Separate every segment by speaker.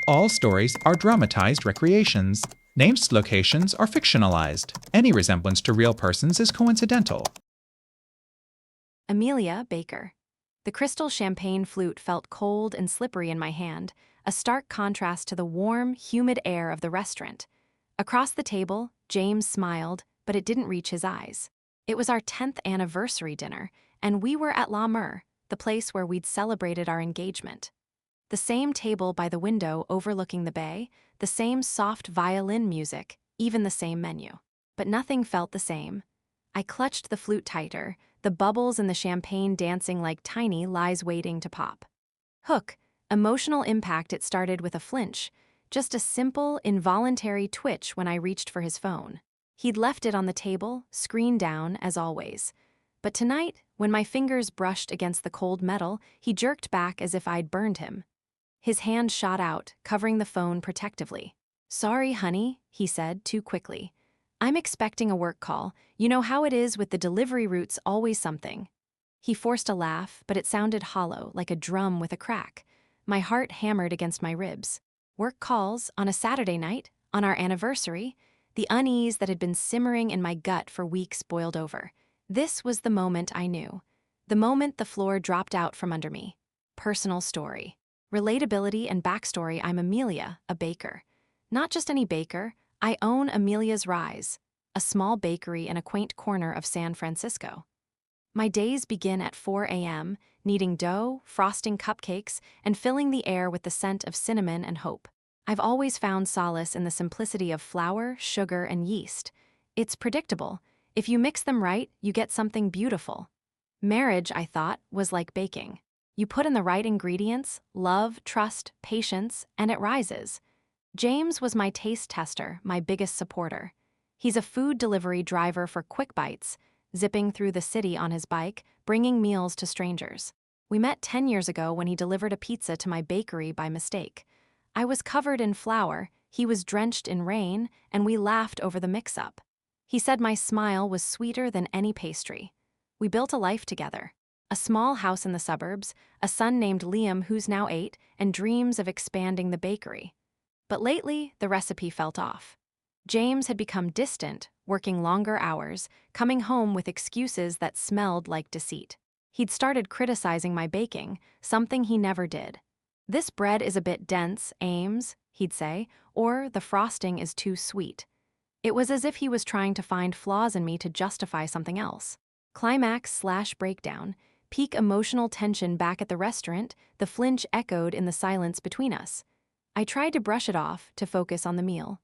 Speaker 1: All stories are dramatized recreations. Named locations are fictionalized. Any resemblance to real persons is coincidental.
Speaker 2: Amelia Baker. The crystal champagne flute felt cold and slippery in my hand, a stark contrast to the warm, humid air of the restaurant. Across the table, James smiled, but it didn't reach his eyes. It was our 10th anniversary dinner, and we were at La Mer, the place where we'd celebrated our engagement. The same table by the window overlooking the bay, the same soft violin music, even the same menu. But nothing felt the same. I clutched the flute tighter, the bubbles in the champagne dancing like tiny lies waiting to pop. Hook, emotional impact. It started with a flinch, just a simple, involuntary twitch when I reached for his phone. He'd left it on the table, screen down, as always. But tonight, when my fingers brushed against the cold metal, he jerked back as if I'd burned him. His hand shot out, covering the phone protectively. "Sorry, honey," he said too quickly. "I'm expecting a work call. You know how it is with the delivery routes, always something." He forced a laugh, but it sounded hollow, like a drum with a crack. My heart hammered against my ribs. Work calls on a Saturday night, on our anniversary. The unease that had been simmering in my gut for weeks boiled over. This was the moment I knew. The moment the floor dropped out from under me. Personal story. Relatability and backstory. I'm Amelia, a baker. Not just any baker, I own Amelia's Rise, a small bakery in a quaint corner of San Francisco. My days begin at 4 a.m., kneading dough, frosting cupcakes, and filling the air with the scent of cinnamon and hope. I've always found solace in the simplicity of flour, sugar, and yeast. It's predictable. If you mix them right, you get something beautiful. Marriage, I thought, was like baking. You put in the right ingredients, love, trust, patience, and it rises. James was my taste tester, my biggest supporter. He's a food delivery driver for Quick Bites, zipping through the city on his bike, bringing meals to strangers. We met 10 years ago when he delivered a pizza to my bakery by mistake. I was covered in flour, he was drenched in rain, and we laughed over the mix-up. He said my smile was sweeter than any pastry. We built a life together. A small house in the suburbs, a son named Liam who's now 8, and dreams of expanding the bakery. But lately, the recipe felt off. James had become distant, working longer hours, coming home with excuses that smelled like deceit. He'd started criticizing my baking, something he never did. "This bread is a bit dense, Ames," he'd say, or "the frosting is too sweet." It was as if he was trying to find flaws in me to justify something else. Climax/breakdown. Peak emotional tension back at the restaurant, the flinch echoed in the silence between us. I tried to brush it off, to focus on the meal.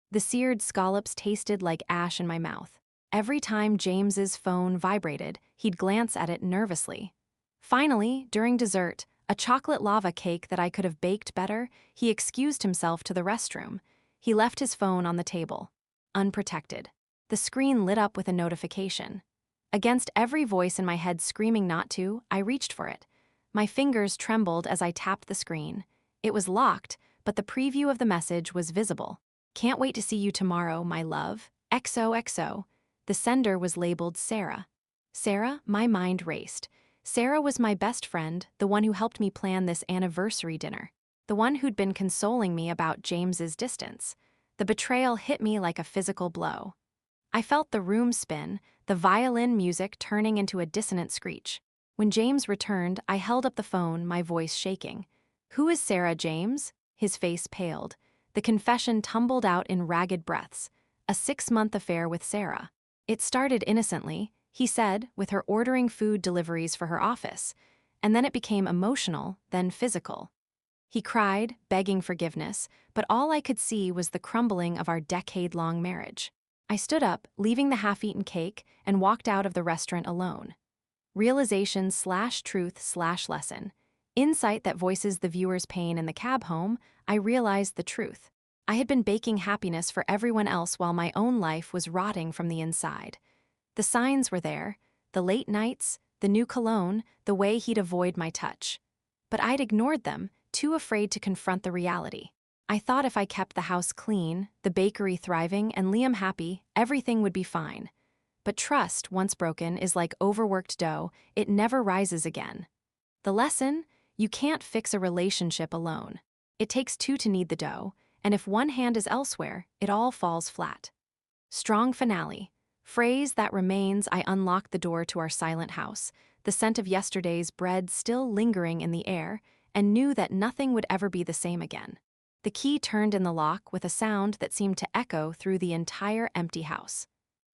Speaker 2: The seared scallops tasted like ash in my mouth. Every time James's phone vibrated, he'd glance at it nervously. Finally, during dessert, a chocolate lava cake that I could have baked better, he excused himself to the restroom. He left his phone on the table. Unprotected. The screen lit up with a notification. Against every voice in my head screaming not to, I reached for it. My fingers trembled as I tapped the screen. It was locked, but the preview of the message was visible. "Can't wait to see you tomorrow, my love. XOXO. The sender was labeled Sarah. Sarah, my mind raced. Sarah was my best friend, the one who helped me plan this anniversary dinner. The one who'd been consoling me about James's distance. The betrayal hit me like a physical blow. I felt the room spin, the violin music turning into a dissonant screech. When James returned, I held up the phone, my voice shaking. "Who is Sarah, James?" His face paled. The confession tumbled out in ragged breaths. A 6-month affair with Sarah. It started innocently, he said, with her ordering food deliveries for her office. And then it became emotional, then physical. He cried, begging forgiveness, but all I could see was the crumbling of our decade-long marriage. I stood up, leaving the half-eaten cake, and walked out of the restaurant alone. Realization/truth/lesson. Insight that voices the viewer's pain in the cab home, I realized the truth. I had been baking happiness for everyone else while my own life was rotting from the inside. The signs were there, the late nights, the new cologne, the way he'd avoid my touch. But I'd ignored them, too afraid to confront the reality. I thought if I kept the house clean, the bakery thriving, and Liam happy, everything would be fine. But trust, once broken, is like overworked dough, it never rises again. The lesson? You can't fix a relationship alone. It takes two to knead the dough, and if one hand is elsewhere, it all falls flat. Strong finale. Phrase that remains. I unlocked the door to our silent house, the scent of yesterday's bread still lingering in the air, and knew that nothing would ever be the same again. The key turned in the lock with a sound that seemed to echo through the entire empty house.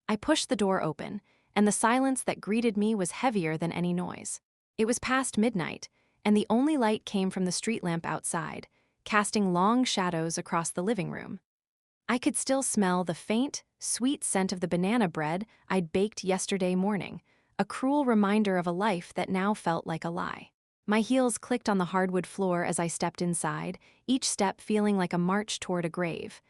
Speaker 2: I pushed the door open, and the silence that greeted me was heavier than any noise. It was past midnight, and the only light came from the street lamp outside, casting long shadows across the living room. I could still smell the faint, sweet scent of the banana bread I'd baked yesterday morning, a cruel reminder of a life that now felt like a lie. My heels clicked on the hardwood floor as I stepped inside, each step feeling like a march toward a grave.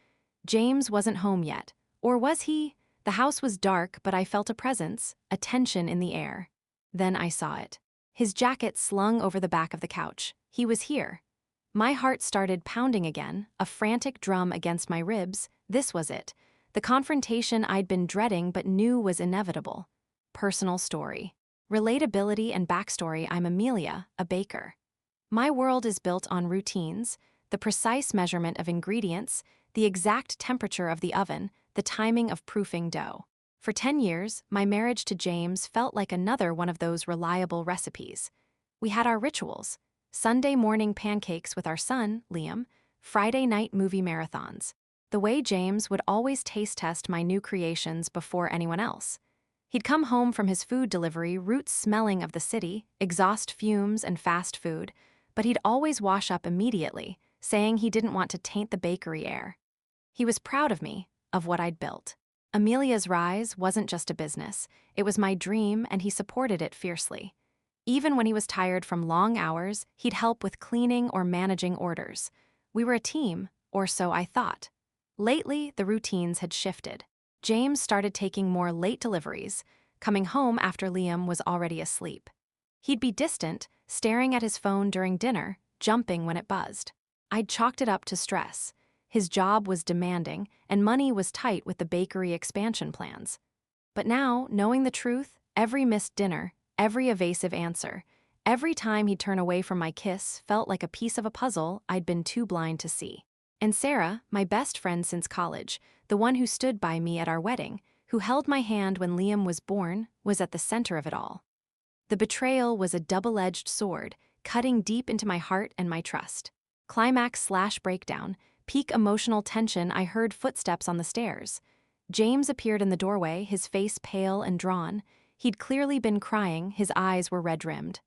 Speaker 2: James wasn't home yet. Or was he? The house was dark, but I felt a presence, a tension in the air. Then I saw it. His jacket slung over the back of the couch. He was here. My heart started pounding again, a frantic drum against my ribs. This was it. The confrontation I'd been dreading but knew was inevitable. Personal story. Relatability and backstory. I'm Amelia, a baker. My world is built on routines, the precise measurement of ingredients, the exact temperature of the oven, the timing of proofing dough. For 10 years, my marriage to James felt like another one of those reliable recipes. We had our rituals: Sunday morning pancakes with our son, Liam, Friday night movie marathons. The way James would always taste test my new creations before anyone else. He'd come home from his food delivery, roots smelling of the city, exhaust fumes and fast food, but he'd always wash up immediately, saying he didn't want to taint the bakery air. He was proud of me, of what I'd built. Amelia's Rise wasn't just a business, it was my dream, and he supported it fiercely. Even when he was tired from long hours, he'd help with cleaning or managing orders. We were a team, or so I thought. Lately, the routines had shifted. James started taking more late deliveries, coming home after Liam was already asleep. He'd be distant, staring at his phone during dinner, jumping when it buzzed. I'd chalked it up to stress. His job was demanding, and money was tight with the bakery expansion plans. But now, knowing the truth, every missed dinner, every evasive answer, every time he'd turn away from my kiss felt like a piece of a puzzle I'd been too blind to see. And Sarah, my best friend since college, the one who stood by me at our wedding, who held my hand when Liam was born, was at the center of it all. The betrayal was a double-edged sword, cutting deep into my heart and my trust. Climax/breakdown, peak emotional tension. I heard footsteps on the stairs. James appeared in the doorway, his face pale and drawn. He'd clearly been crying, his eyes were red-rimmed.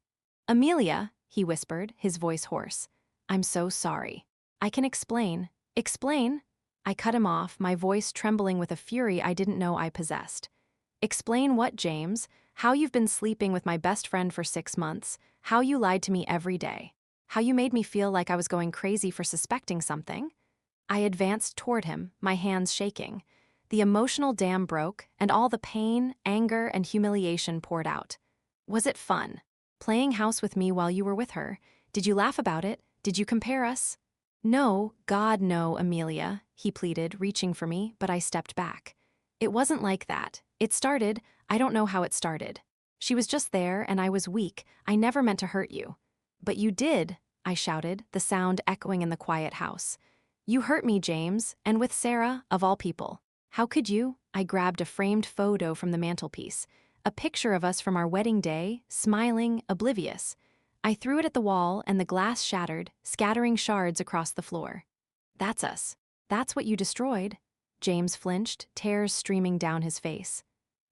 Speaker 2: "Amelia," he whispered, his voice hoarse. "I'm so sorry. I can explain." "Explain?" I cut him off, my voice trembling with a fury I didn't know I possessed. "Explain what, James? How you've been sleeping with my best friend for 6 months, how you lied to me every day, how you made me feel like I was going crazy for suspecting something?" I advanced toward him, my hands shaking. The emotional dam broke, and all the pain, anger, and humiliation poured out. "Was it fun? Playing house with me while you were with her? Did you laugh about it? Did you compare us?" "No, God, no, Amelia," he pleaded, reaching for me, but I stepped back. "It wasn't like that. I don't know how it started. She was just there, and I was weak. I never meant to hurt you." "But you did," I shouted, the sound echoing in the quiet house. "You hurt me, James, and with Sarah, of all people. How could you?" I grabbed a framed photo from the mantelpiece, a picture of us from our wedding day, smiling, oblivious. I threw it at the wall, and the glass shattered, scattering shards across the floor. "That's us. That's what you destroyed." James flinched, tears streaming down his face.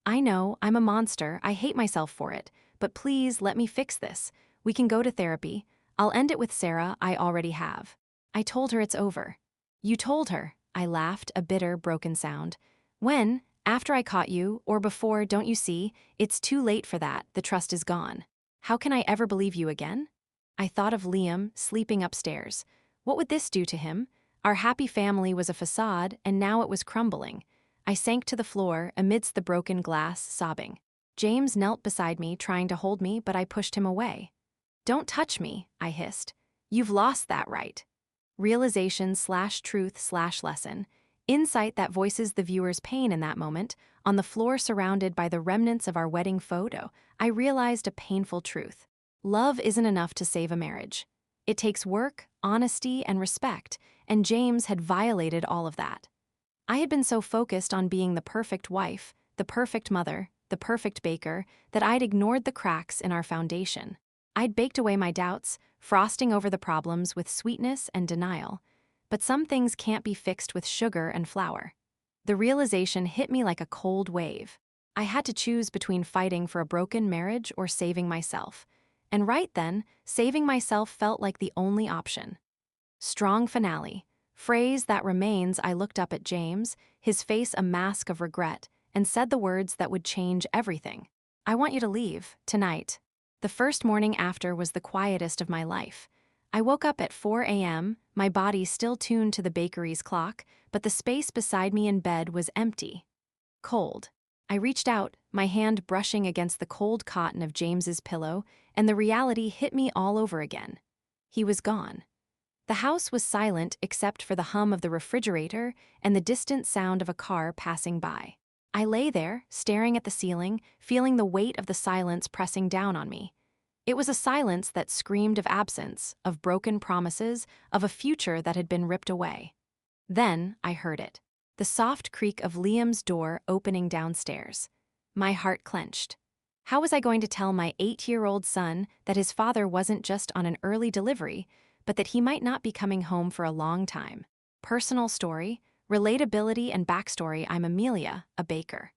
Speaker 2: "I know, I'm a monster, I hate myself for it, but please let me fix this. We can go to therapy. I'll end it with Sarah, I already have." I told her it's over. "You told her," I laughed, a bitter, broken sound. "When? After I caught you, or before? Don't you see? It's too late for that, the trust is gone. How can I ever believe you again?" I thought of Liam, sleeping upstairs. What would this do to him? Our happy family was a facade, and now it was crumbling. I sank to the floor, amidst the broken glass, sobbing. James knelt beside me, trying to hold me, but I pushed him away. "Don't touch me," I hissed. "You've lost that right." Realization/truth/lesson. Insight that voices the viewer's pain in that moment. On the floor surrounded by the remnants of our wedding photo, I realized a painful truth. Love isn't enough to save a marriage. It takes work, honesty, and respect, and James had violated all of that. I had been so focused on being the perfect wife, the perfect mother, the perfect baker, that I'd ignored the cracks in our foundation. I'd baked away my doubts, frosting over the problems with sweetness and denial. But some things can't be fixed with sugar and flour. The realization hit me like a cold wave. I had to choose between fighting for a broken marriage or saving myself. And right then, saving myself felt like the only option. Strong finale. Phrase that remains. I looked up at James, his face a mask of regret, and said the words that would change everything. I want you to leave, tonight. The first morning after was the quietest of my life. I woke up at 4 a.m., my body still tuned to the bakery's clock, but the space beside me in bed was empty. Cold. I reached out, my hand brushing against the cold cotton of James's pillow, and the reality hit me all over again. He was gone. The house was silent except for the hum of the refrigerator and the distant sound of a car passing by. I lay there, staring at the ceiling, feeling the weight of the silence pressing down on me. It was a silence that screamed of absence, of broken promises, of a future that had been ripped away. Then I heard it. The soft creak of Liam's door opening downstairs. My heart clenched. How was I going to tell my 8-year-old son that his father wasn't just on an early delivery, but that he might not be coming home for a long time? Personal story, relatability, and backstory. I'm Amelia, a baker.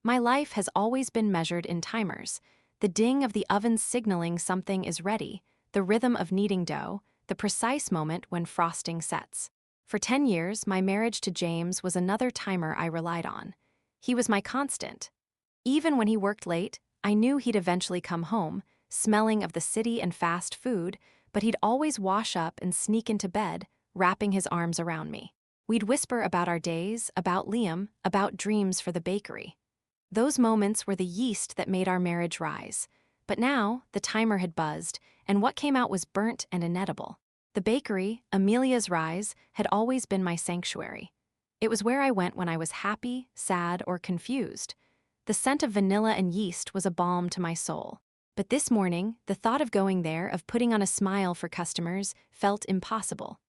Speaker 2: My life has always been measured in timers. The ding of the oven signaling something is ready, the rhythm of kneading dough, the precise moment when frosting sets. For 10 years, my marriage to James was another timer I relied on. He was my constant. Even when he worked late, I knew he'd eventually come home, smelling of the city and fast food, but he'd always wash up and sneak into bed, wrapping his arms around me. We'd whisper about our days, about Liam, about dreams for the bakery. Those moments were the yeast that made our marriage rise. But now, the timer had buzzed, and what came out was burnt and inedible. The bakery, Amelia's Rise, had always been my sanctuary. It was where I went when I was happy, sad, or confused. The scent of vanilla and yeast was a balm to my soul. But this morning, the thought of going there, of putting on a smile for customers, felt impossible.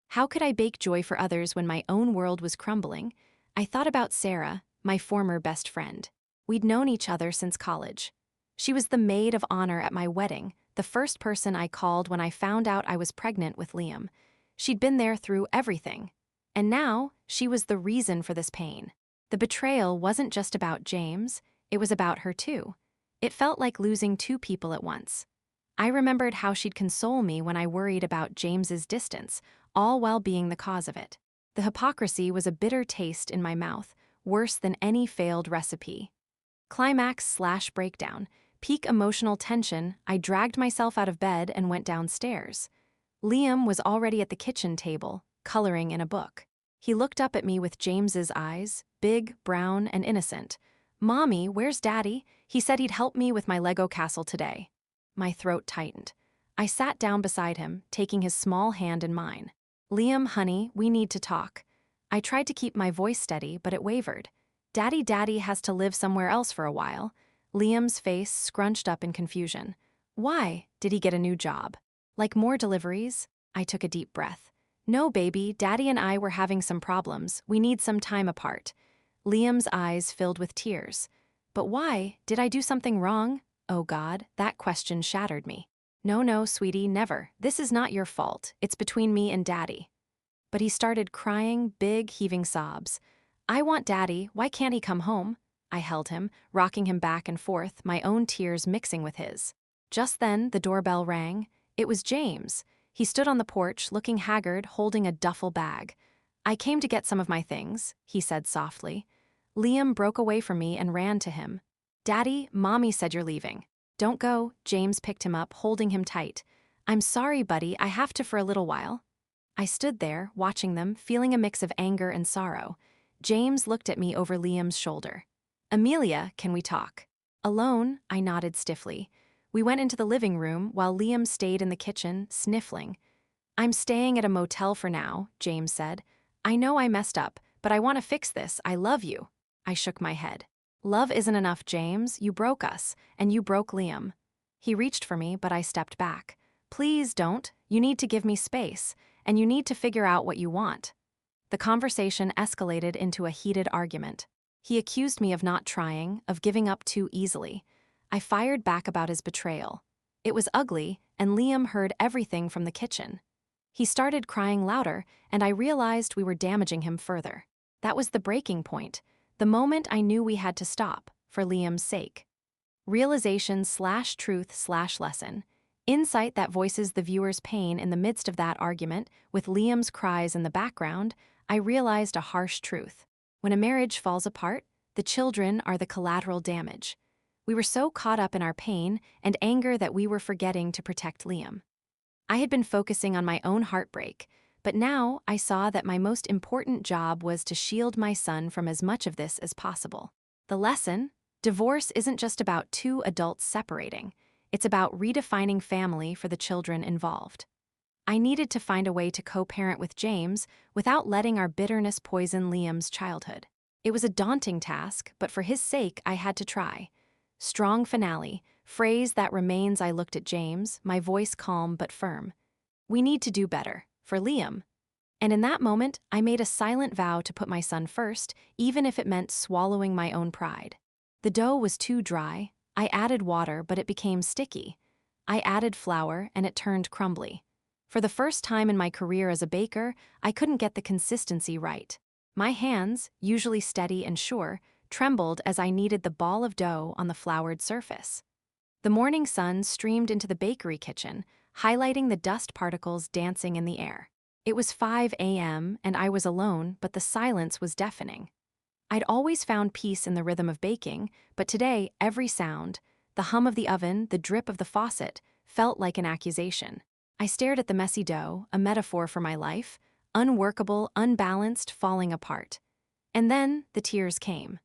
Speaker 2: How could I bake joy for others when my own world was crumbling? I thought about Sarah, my former best friend. We'd known each other since college. She was the maid of honor at my wedding, the first person I called when I found out I was pregnant with Liam. She'd been there through everything. And now, she was the reason for this pain. The betrayal wasn't just about James, it was about her too. It felt like losing two people at once. I remembered how she'd console me when I worried about James's distance, all while being the cause of it. The hypocrisy was a bitter taste in my mouth, worse than any failed recipe. Climax/breakdown. Peak emotional tension. I dragged myself out of bed and went downstairs. Liam was already at the kitchen table, coloring in a book. He looked up at me with James's eyes, big, brown, and innocent. "Mommy, where's Daddy? He said he'd help me with my Lego castle today." My throat tightened. I sat down beside him, taking his small hand in mine. "Liam, honey, we need to talk." I tried to keep my voice steady, but it wavered. Daddy has to live somewhere else for a while." Liam's face scrunched up in confusion. "Why? Did he get a new job? Like more deliveries?" I took a deep breath. "No, baby, Daddy and I were having some problems. We need some time apart." Liam's eyes filled with tears. "But why? Did I do something wrong?" Oh God, that question shattered me. No, sweetie, never. This is not your fault. It's between me and Daddy." But he started crying, big, heaving sobs. "I want Daddy. Why can't he come home?" I held him, rocking him back and forth, my own tears mixing with his. Just then, the doorbell rang. It was James. He stood on the porch, looking haggard, holding a duffel bag. "I came to get some of my things," he said softly. Liam broke away from me and ran to him. "Daddy, Mommy said you're leaving." "Don't go." James picked him up, holding him tight. "I'm sorry, buddy. I have to for a little while." I stood there, watching them, feeling a mix of anger and sorrow. James looked at me over Liam's shoulder. "Amelia, can we talk?" "Alone?" I nodded stiffly. We went into the living room while Liam stayed in the kitchen, sniffling. "I'm staying at a motel for now," James said. "I know I messed up, but I want to fix this. I love you." I shook my head. "Love isn't enough, James. You broke us, and you broke Liam." He reached for me, but I stepped back. Please don't. You need to give me space, and you need to figure out what you want. The conversation escalated into a heated argument. He accused me of not trying, of giving up too easily. I fired back about his betrayal. It was ugly, and Liam heard everything from the kitchen. He started crying louder, and I realized we were damaging him further. That was the breaking point, the moment I knew we had to stop, for Liam's sake. Realization/truth/lesson. Insight that voices the viewer's pain in the midst of that argument, with Liam's cries in the background. I realized a harsh truth. When a marriage falls apart, the children are the collateral damage. We were so caught up in our pain and anger that we were forgetting to protect Liam. I had been focusing on my own heartbreak, but now I saw that my most important job was to shield my son from as much of this as possible. The lesson: divorce isn't just about two adults separating. It's about redefining family for the children involved. I needed to find a way to co-parent with James without letting our bitterness poison Liam's childhood. It was a daunting task, but for his sake I had to try. Strong finale, phrase that remains. I looked at James, my voice calm but firm. We need to do better, for Liam. And in that moment, I made a silent vow to put my son first, even if it meant swallowing my own pride. The dough was too dry. I added water, but it became sticky. I added flour, and it turned crumbly. For the first time in my career as a baker, I couldn't get the consistency right. My hands, usually steady and sure, trembled as I kneaded the ball of dough on the floured surface. The morning sun streamed into the bakery kitchen, highlighting the dust particles dancing in the air. It was 5 a.m., and I was alone, but the silence was deafening. I'd always found peace in the rhythm of baking, but today every sound, the hum of the oven, the drip of the faucet, felt like an accusation. I stared at the messy dough, a metaphor for my life, unworkable, unbalanced, falling apart. And then the tears came.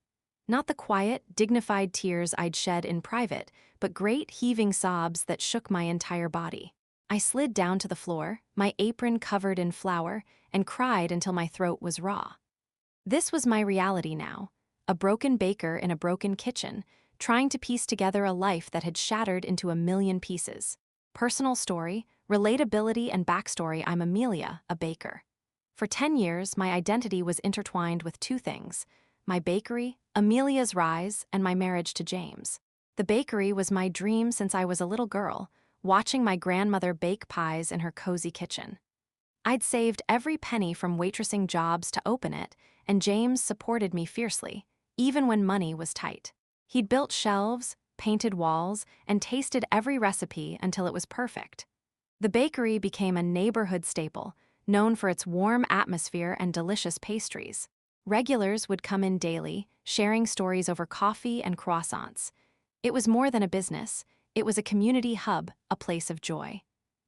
Speaker 2: Not the quiet, dignified tears I'd shed in private, but great, heaving sobs that shook my entire body. I slid down to the floor, my apron covered in flour, and cried until my throat was raw. This was my reality now, a broken baker in a broken kitchen, trying to piece together a life that had shattered into a million pieces. Personal story, relatability, and backstory. I'm Amelia, a baker. For 10 years, my identity was intertwined with two things: my bakery, Amelia's rise, and my marriage to James. The bakery was my dream since I was a little girl, watching my grandmother bake pies in her cozy kitchen. I'd saved every penny from waitressing jobs to open it, and James supported me fiercely, even when money was tight. He'd built shelves, painted walls, and tasted every recipe until it was perfect. The bakery became a neighborhood staple, known for its warm atmosphere and delicious pastries. Regulars would come in daily, sharing stories over coffee and croissants. It was more than a business. It was a community hub, a place of joy.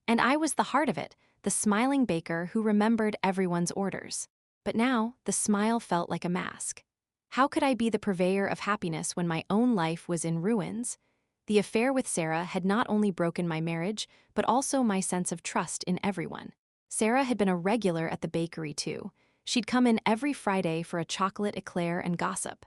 Speaker 2: And I was the heart of it, the smiling baker who remembered everyone's orders. But now, the smile felt like a mask. How could I be the purveyor of happiness when my own life was in ruins? The affair with Sarah had not only broken my marriage, but also my sense of trust in everyone. Sarah had been a regular at the bakery too. She'd come in every Friday for a chocolate eclair and gossip.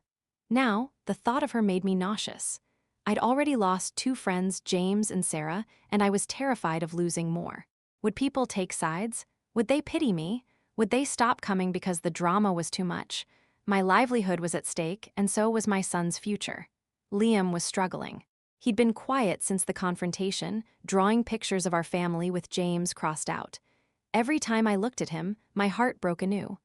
Speaker 2: Now, the thought of her made me nauseous. I'd already lost 2 friends, James and Sarah, and I was terrified of losing more. Would people take sides? Would they pity me? Would they stop coming because the drama was too much? My livelihood was at stake, and so was my son's future. Liam was struggling. He'd been quiet since the confrontation, drawing pictures of our family with James crossed out. Every time I looked at him, my heart broke anew.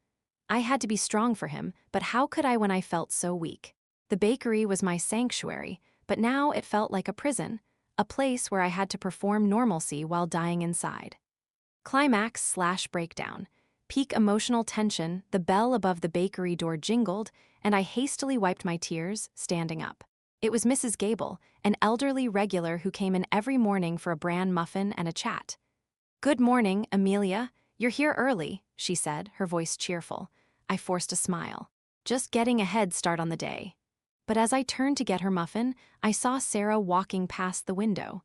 Speaker 2: I had to be strong for him, but how could I when I felt so weak? The bakery was my sanctuary, but now it felt like a prison, a place where I had to perform normalcy while dying inside. Climax/breakdown. Peak emotional tension, the bell above the bakery door jingled, and I hastily wiped my tears, standing up. It was Mrs. Gable, an elderly regular who came in every morning for a bran muffin and a chat. "Good morning, Amelia. You're here early," she said, her voice cheerful. I forced a smile. Just getting a head start on the day. But as I turned to get her muffin, I saw Sarah walking past the window.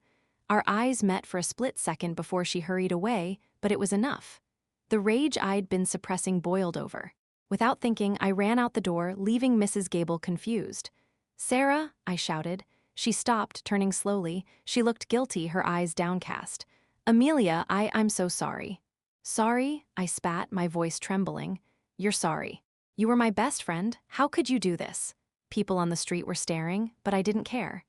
Speaker 2: Our eyes met for a split second before she hurried away, but it was enough. The rage I'd been suppressing boiled over. Without thinking, I ran out the door, leaving Mrs. Gable confused. "Sarah," I shouted. She stopped, turning slowly. She looked guilty, her eyes downcast. Amelia, I'm so sorry. Sorry, I spat, my voice trembling. You're sorry. You were my best friend. How could you do this? People on the street were staring, but I didn't care.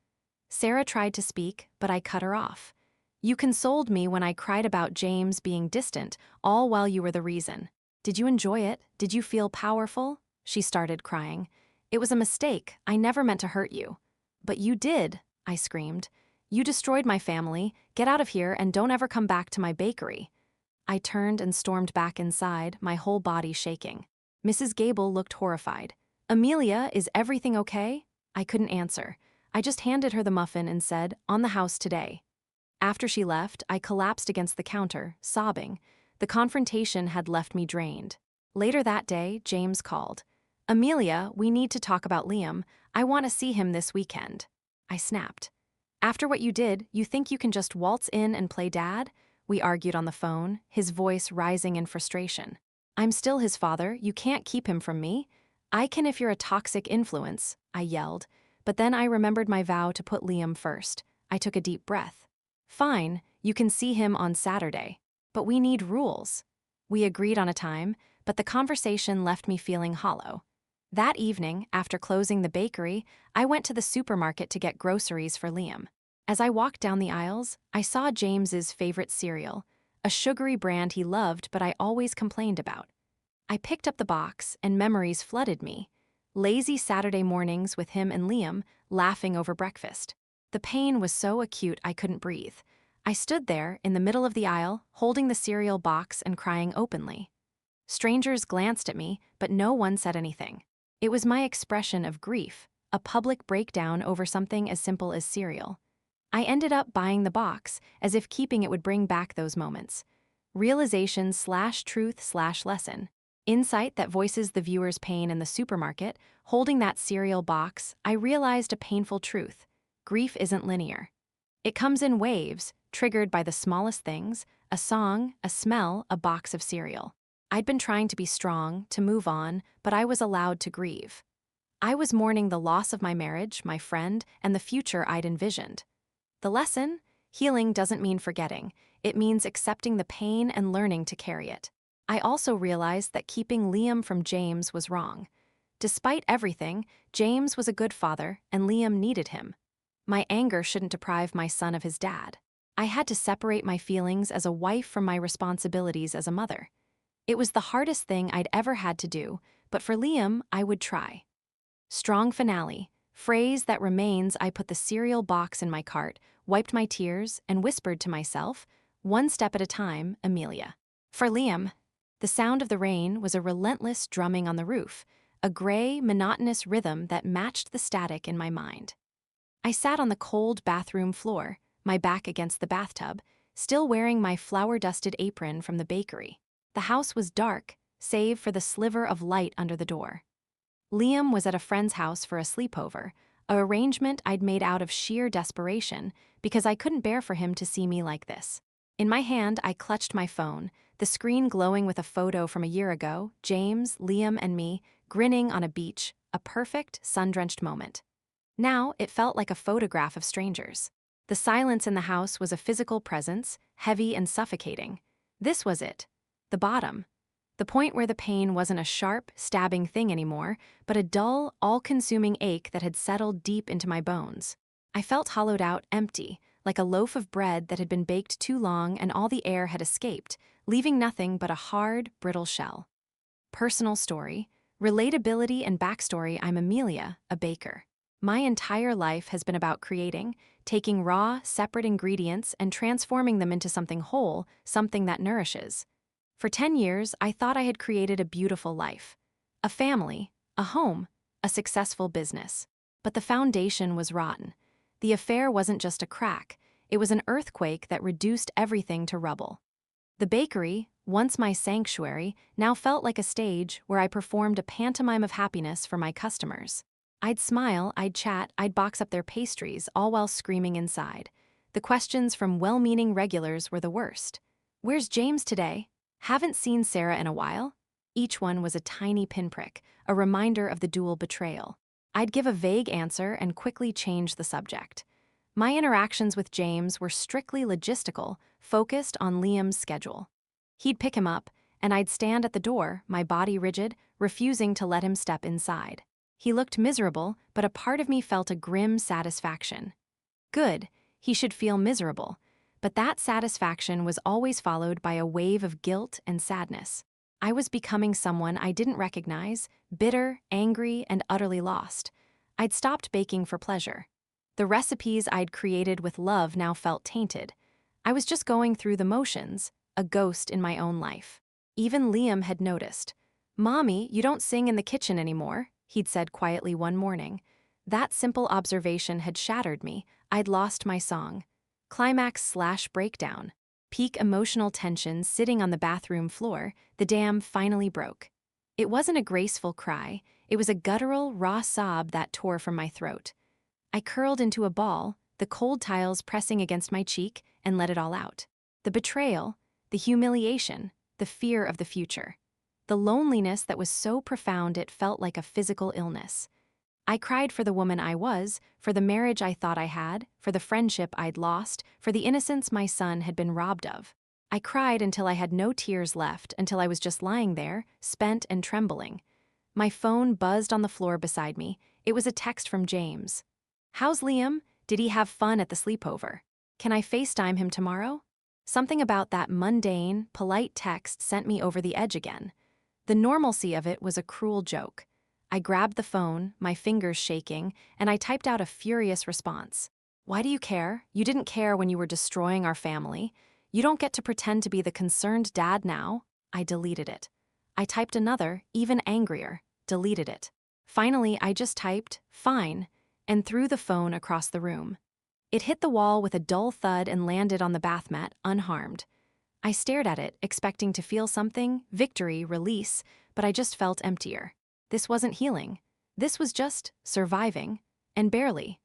Speaker 2: Sarah tried to speak, but I cut her off. You consoled me when I cried about James being distant, all while you were the reason. Did you enjoy it? Did you feel powerful? She started crying. It was a mistake. I never meant to hurt you. But you did, I screamed. You destroyed my family. Get out of here and don't ever come back to my bakery. I turned and stormed back inside, my whole body shaking. Mrs. Gable looked horrified. Amelia, is everything okay? I couldn't answer. I just handed her the muffin and said, on the house today. After she left, I collapsed against the counter, sobbing. The confrontation had left me drained. Later that day, James called. Amelia, we need to talk about Liam. I want to see him this weekend. I snapped. After what you did, you think you can just waltz in and play dad? We argued on the phone, his voice rising in frustration. I'm still his father, you can't keep him from me. I can if you're a toxic influence, I yelled. But then I remembered my vow to put Liam first. I took a deep breath. Fine, you can see him on Saturday. But we need rules. We agreed on a time, but the conversation left me feeling hollow. That evening, after closing the bakery, I went to the supermarket to get groceries for Liam. As I walked down the aisles, I saw James's favorite cereal, a sugary brand he loved but I always complained about. I picked up the box, and memories flooded me. Lazy Saturday mornings with him and Liam, laughing over breakfast. The pain was so acute I couldn't breathe. I stood there, in the middle of the aisle, holding the cereal box and crying openly. Strangers glanced at me, but no one said anything. It was my expression of grief, a public breakdown over something as simple as cereal. I ended up buying the box, as if keeping it would bring back those moments. Realization/truth/lesson. Insight that voices the viewer's pain in the supermarket. Holding that cereal box, I realized a painful truth. Grief isn't linear. It comes in waves, triggered by the smallest things, a song, a smell, a box of cereal. I'd been trying to be strong, to move on, but I was allowed to grieve. I was mourning the loss of my marriage, my friend, and the future I'd envisioned. The lesson? Healing doesn't mean forgetting. It means accepting the pain and learning to carry it. I also realized that keeping Liam from James was wrong. Despite everything, James was a good father, and Liam needed him. My anger shouldn't deprive my son of his dad. I had to separate my feelings as a wife from my responsibilities as a mother. It was the hardest thing I'd ever had to do, but for Liam, I would try. Strong finale. Phrase that remains. I put the cereal box in my cart, wiped my tears, and whispered to myself, one step at a time, Amelia. For Liam, the sound of the rain was a relentless drumming on the roof, a gray, monotonous rhythm that matched the static in my mind. I sat on the cold bathroom floor, my back against the bathtub, still wearing my flour-dusted apron from the bakery. The house was dark, save for the sliver of light under the door. Liam was at a friend's house for a sleepover, an arrangement I'd made out of sheer desperation because I couldn't bear for him to see me like this. In my hand, I clutched my phone, the screen glowing with a photo from a year ago, James, Liam, and me, grinning on a beach, a perfect, sun-drenched moment. Now, it felt like a photograph of strangers. The silence in the house was a physical presence, heavy and suffocating. This was it. The bottom. The point where the pain wasn't a sharp, stabbing thing anymore, but a dull, all-consuming ache that had settled deep into my bones. I felt hollowed out, empty, like a loaf of bread that had been baked too long and all the air had escaped, leaving nothing but a hard, brittle shell. Personal story, relatability and backstory. I'm Amelia, a baker. My entire life has been about creating, taking raw, separate ingredients and transforming them into something whole, something that nourishes. For 10 years, I thought I had created a beautiful life. A family, a home, a successful business. But the foundation was rotten. The affair wasn't just a crack, it was an earthquake that reduced everything to rubble. The bakery, once my sanctuary, now felt like a stage where I performed a pantomime of happiness for my customers. I'd smile, I'd chat, I'd box up their pastries, all while screaming inside. The questions from well-meaning regulars were the worst. Where's James today? Haven't seen Sarah in a while? Each one was a tiny pinprick, a reminder of the dual betrayal. I'd give a vague answer and quickly change the subject. My interactions with James were strictly logistical, focused on Liam's schedule. He'd pick him up, and I'd stand at the door, my body rigid, refusing to let him step inside. He looked miserable, but a part of me felt a grim satisfaction. Good, he should feel miserable, but that satisfaction was always followed by a wave of guilt and sadness. I was becoming someone I didn't recognize, bitter, angry, and utterly lost. I'd stopped baking for pleasure. The recipes I'd created with love now felt tainted. I was just going through the motions, a ghost in my own life. Even Liam had noticed. "Mommy, you don't sing in the kitchen anymore," he'd said quietly one morning. That simple observation had shattered me. I'd lost my song. Climax/breakdown. Peak emotional tension sitting on the bathroom floor, the dam finally broke. It wasn't a graceful cry, it was a guttural, raw sob that tore from my throat. I curled into a ball, the cold tiles pressing against my cheek, and let it all out. The betrayal, the humiliation, the fear of the future. The loneliness that was so profound it felt like a physical illness. I cried for the woman I was, for the marriage I thought I had, for the friendship I'd lost, for the innocence my son had been robbed of. I cried until I had no tears left, until I was just lying there, spent and trembling. My phone buzzed on the floor beside me. It was a text from James. "How's Liam? Did he have fun at the sleepover? Can I FaceTime him tomorrow?" Something about that mundane, polite text sent me over the edge again. The normalcy of it was a cruel joke. I grabbed the phone, my fingers shaking, and I typed out a furious response. "Why do you care? You didn't care when you were destroying our family. You don't get to pretend to be the concerned dad now." I deleted it. I typed another, even angrier, deleted it. Finally, I just typed, "Fine," and threw the phone across the room. It hit the wall with a dull thud and landed on the bath mat, unharmed. I stared at it, expecting to feel something, victory, release, but I just felt emptier. This wasn't healing. This was just surviving, and barely.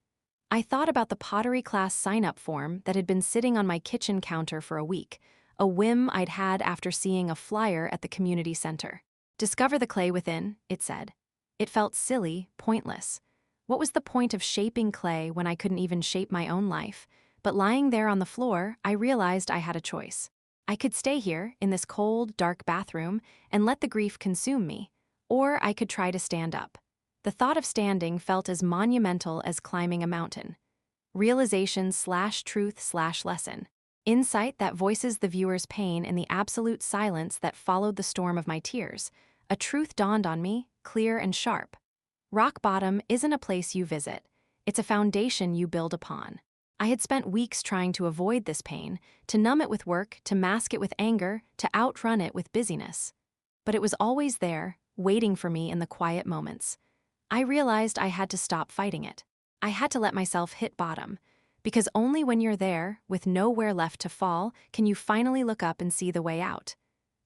Speaker 2: I thought about the pottery class sign-up form that had been sitting on my kitchen counter for a week, a whim I'd had after seeing a flyer at the community center. "Discover the clay within," it said. It felt silly, pointless. What was the point of shaping clay when I couldn't even shape my own life? But lying there on the floor, I realized I had a choice. I could stay here, in this cold, dark bathroom, and let the grief consume me, or I could try to stand up. The thought of standing felt as monumental as climbing a mountain. Realization/truth/lesson. Insight that voices the viewer's pain in the absolute silence that followed the storm of my tears. A truth dawned on me, clear and sharp. Rock bottom isn't a place you visit. It's a foundation you build upon. I had spent weeks trying to avoid this pain, to numb it with work, to mask it with anger, to outrun it with busyness. But it was always there, waiting for me in the quiet moments. I realized I had to stop fighting it. I had to let myself hit bottom, because only when you're there, with nowhere left to fall, can you finally look up and see the way out.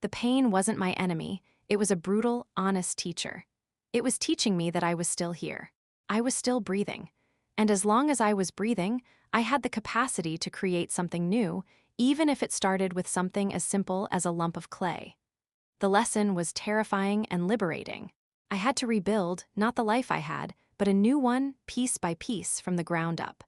Speaker 2: The pain wasn't my enemy, it was a brutal, honest teacher. It was teaching me that I was still here. I was still breathing. And as long as I was breathing, I had the capacity to create something new, even if it started with something as simple as a lump of clay. The lesson was terrifying and liberating. I had to rebuild, not the life I had, but a new one, piece by piece, from the ground up.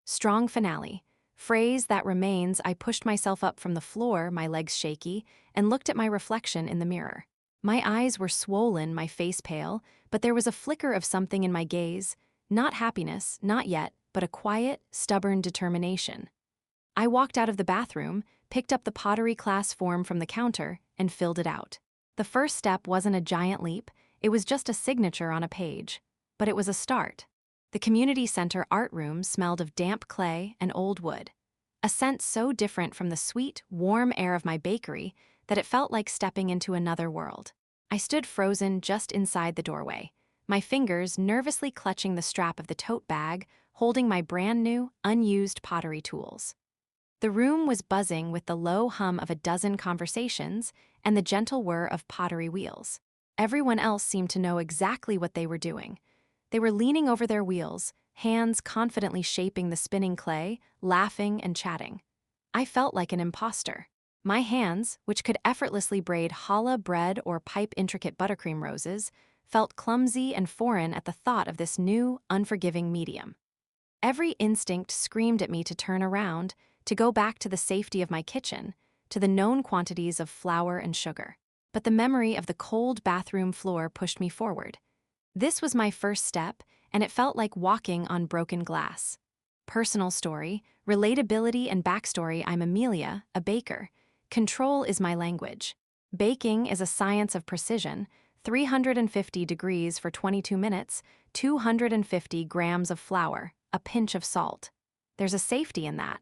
Speaker 2: Strong finale. Phrase that remains. I pushed myself up from the floor, my legs shaky, and looked at my reflection in the mirror. My eyes were swollen, my face pale, but there was a flicker of something in my gaze. Not happiness, not yet, but a quiet, stubborn determination. I walked out of the bathroom, picked up the pottery class form from the counter, and filled it out. The first step wasn't a giant leap, it was just a signature on a page. But it was a start. The community center art room smelled of damp clay and old wood. A scent so different from the sweet, warm air of my bakery that it felt like stepping into another world. I stood frozen just inside the doorway, my fingers nervously clutching the strap of the tote bag, holding my brand new, unused pottery tools. The room was buzzing with the low hum of a dozen conversations and the gentle whir of pottery wheels. Everyone else seemed to know exactly what they were doing. They were leaning over their wheels, hands confidently shaping the spinning clay, laughing and chatting. I felt like an imposter. My hands, which could effortlessly braid challah bread or pipe intricate buttercream roses, felt clumsy and foreign at the thought of this new, unforgiving medium. Every instinct screamed at me to turn around, to go back to the safety of my kitchen, to the known quantities of flour and sugar. But the memory of the cold bathroom floor pushed me forward. This was my first step, and it felt like walking on broken glass. Personal story, relatability, and backstory. I'm Amelia, a baker. Control is my language. Baking is a science of precision, 350 degrees for 22 minutes, 250 grams of flour, a pinch of salt. There's a safety in that.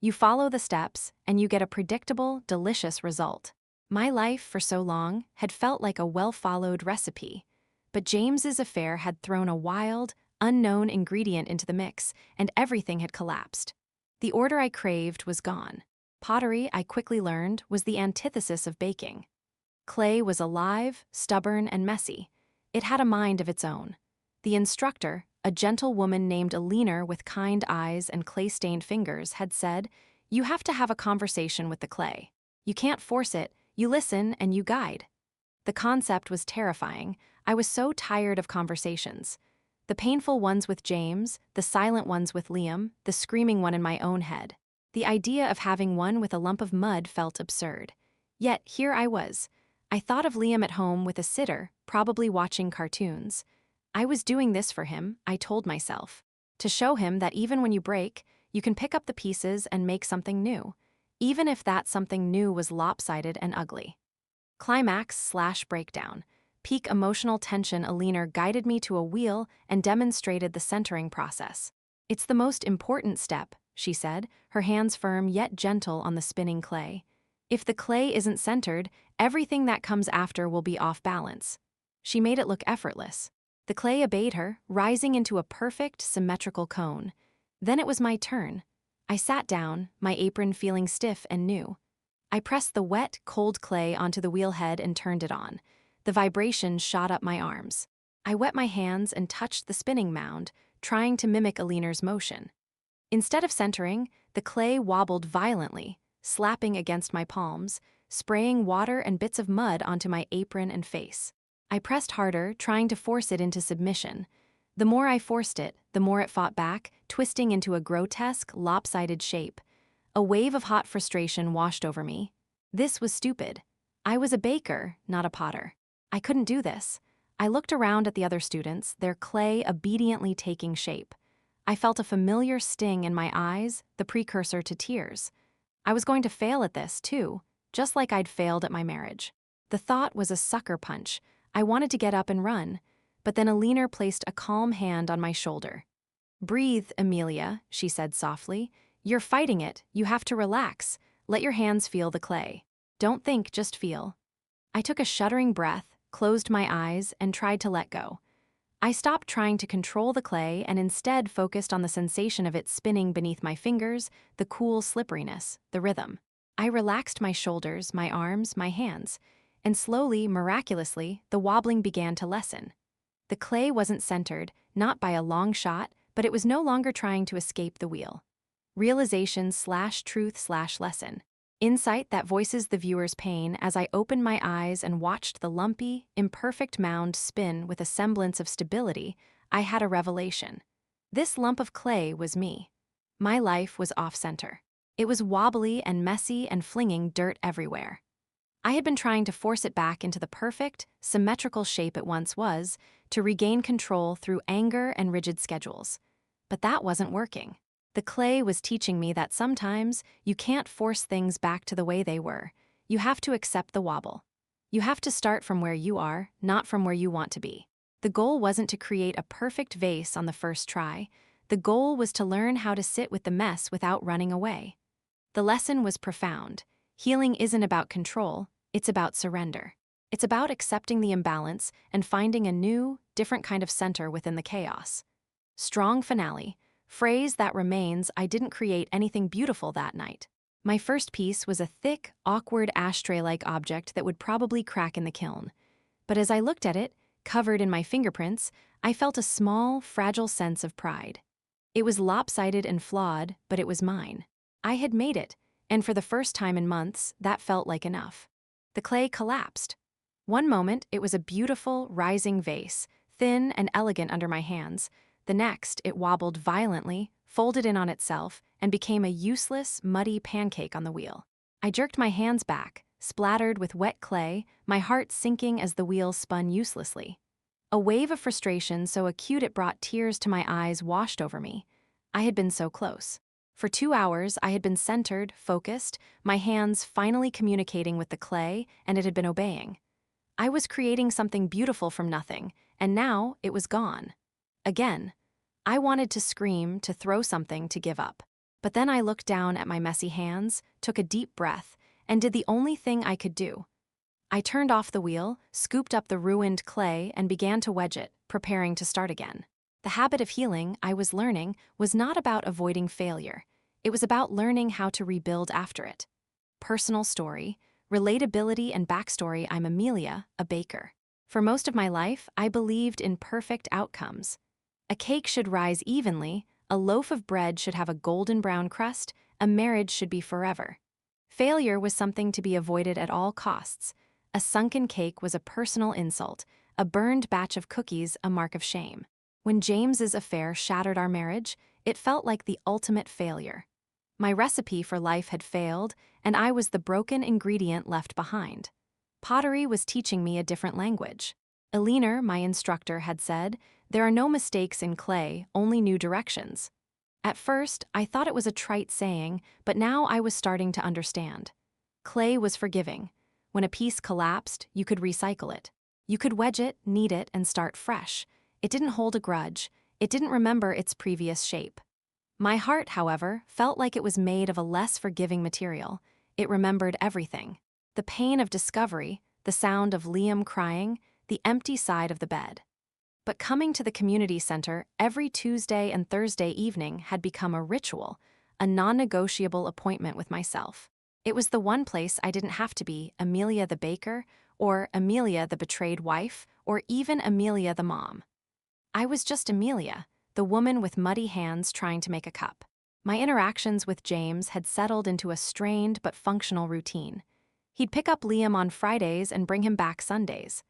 Speaker 2: You follow the steps, and you get a predictable, delicious result. My life, for so long, had felt like a well-followed recipe. But James's affair had thrown a wild, unknown ingredient into the mix, and everything had collapsed. The order I craved was gone. Pottery, I quickly learned, was the antithesis of baking. Clay was alive, stubborn, and messy. It had a mind of its own. The instructor, a gentle woman named Alina with kind eyes and clay-stained fingers, had said, "You have to have a conversation with the clay. You can't force it, you listen and you guide." The concept was terrifying. I was so tired of conversations. The painful ones with James, the silent ones with Liam, the screaming one in my own head. The idea of having one with a lump of mud felt absurd. Yet here I was. I thought of Liam at home with a sitter, probably watching cartoons. I was doing this for him, I told myself. To show him that even when you break, you can pick up the pieces and make something new. Even if that something new was lopsided and ugly. Climax/breakdown. Peak emotional tension. Alina guided me to a wheel and demonstrated the centering process. "It's the most important step," she said, her hands firm yet gentle on the spinning clay. "If the clay isn't centered, everything that comes after will be off balance." She made it look effortless. The clay obeyed her, rising into a perfect, symmetrical cone. Then it was my turn. I sat down, my apron feeling stiff and new. I pressed the wet, cold clay onto the wheel head and turned it on. The vibration shot up my arms. I wet my hands and touched the spinning mound, trying to mimic Alina's motion. Instead of centering, the clay wobbled violently, slapping against my palms, spraying water and bits of mud onto my apron and face. I pressed harder, trying to force it into submission. The more I forced it, the more it fought back, twisting into a grotesque, lopsided shape. A wave of hot frustration washed over me. This was stupid. I was a baker, not a potter. I couldn't do this. I looked around at the other students, their clay obediently taking shape. I felt a familiar sting in my eyes, the precursor to tears. I was going to fail at this, too, just like I'd failed at my marriage. The thought was a sucker punch. I wanted to get up and run, but then Alina placed a calm hand on my shoulder. "Breathe, Amelia," she said softly. "You're fighting it. You have to relax. Let your hands feel the clay. Don't think, just feel." I took a shuddering breath, closed my eyes, and tried to let go. I stopped trying to control the clay and instead focused on the sensation of it spinning beneath my fingers, the cool slipperiness, the rhythm. I relaxed my shoulders, my arms, my hands, and slowly, miraculously, the wobbling began to lessen. The clay wasn't centered, not by a long shot, but it was no longer trying to escape the wheel. Realization/truth/lesson. Insight that voices the viewer's pain. As I opened my eyes and watched the lumpy, imperfect mound spin with a semblance of stability, I had a revelation. This lump of clay was me. My life was off-center. It was wobbly and messy and flinging dirt everywhere. I had been trying to force it back into the perfect, symmetrical shape it once was, to regain control through anger and rigid schedules. But that wasn't working. The clay was teaching me that sometimes you can't force things back to the way they were. You have to accept the wobble. You have to start from where you are, not from where you want to be. The goal wasn't to create a perfect vase on the first try. The goal was to learn how to sit with the mess without running away. The lesson was profound. Healing isn't about control, it's about surrender. It's about accepting the imbalance and finding a new, different kind of center within the chaos. Strong finale. Phrase that remains: I didn't create anything beautiful that night. My first piece was a thick, awkward ashtray-like object that would probably crack in the kiln. But as I looked at it, covered in my fingerprints, I felt a small, fragile sense of pride. It was lopsided and flawed, but it was mine. I had made it, and for the first time in months, that felt like enough. The clay collapsed. One moment, it was a beautiful, rising vase, thin and elegant under my hands. The next, it wobbled violently, folded in on itself, and became a useless, muddy pancake on the wheel. I jerked my hands back, splattered with wet clay, my heart sinking as the wheel spun uselessly. A wave of frustration so acute it brought tears to my eyes washed over me. I had been so close. For 2 hours, I had been centered, focused, my hands finally communicating with the clay, and it had been obeying. I was creating something beautiful from nothing, and now it was gone. Again. I wanted to scream, to throw something, to give up. But then I looked down at my messy hands, took a deep breath, and did the only thing I could do. I turned off the wheel, scooped up the ruined clay, and began to wedge it, preparing to start again. The habit of healing, I was learning, was not about avoiding failure. It was about learning how to rebuild after it. Personal story, relatability, and backstory. I'm Amelia, a baker. For most of my life, I believed in perfect outcomes. A cake should rise evenly, a loaf of bread should have a golden brown crust, a marriage should be forever. Failure was something to be avoided at all costs. A sunken cake was a personal insult, a burned batch of cookies a mark of shame. When James's affair shattered our marriage, it felt like the ultimate failure. My recipe for life had failed, and I was the broken ingredient left behind. Pottery was teaching me a different language. Eliner, my instructor, had said, "There are no mistakes in clay, only new directions." At first, I thought it was a trite saying, but now I was starting to understand. Clay was forgiving. When a piece collapsed, you could recycle it. You could wedge it, knead it, and start fresh. It didn't hold a grudge. It didn't remember its previous shape. My heart, however, felt like it was made of a less forgiving material. It remembered everything. The pain of discovery, the sound of Liam crying, the empty side of the bed. But coming to the community center every Tuesday and Thursday evening had become a ritual, a non-negotiable appointment with myself. It was the one place I didn't have to be Amelia the baker, or Amelia the betrayed wife, or even Amelia the mom. I was just Amelia, the woman with muddy hands trying to make a cup. My interactions with James had settled into a strained but functional routine. He'd pick up Liam on Fridays and bring him back Sundays.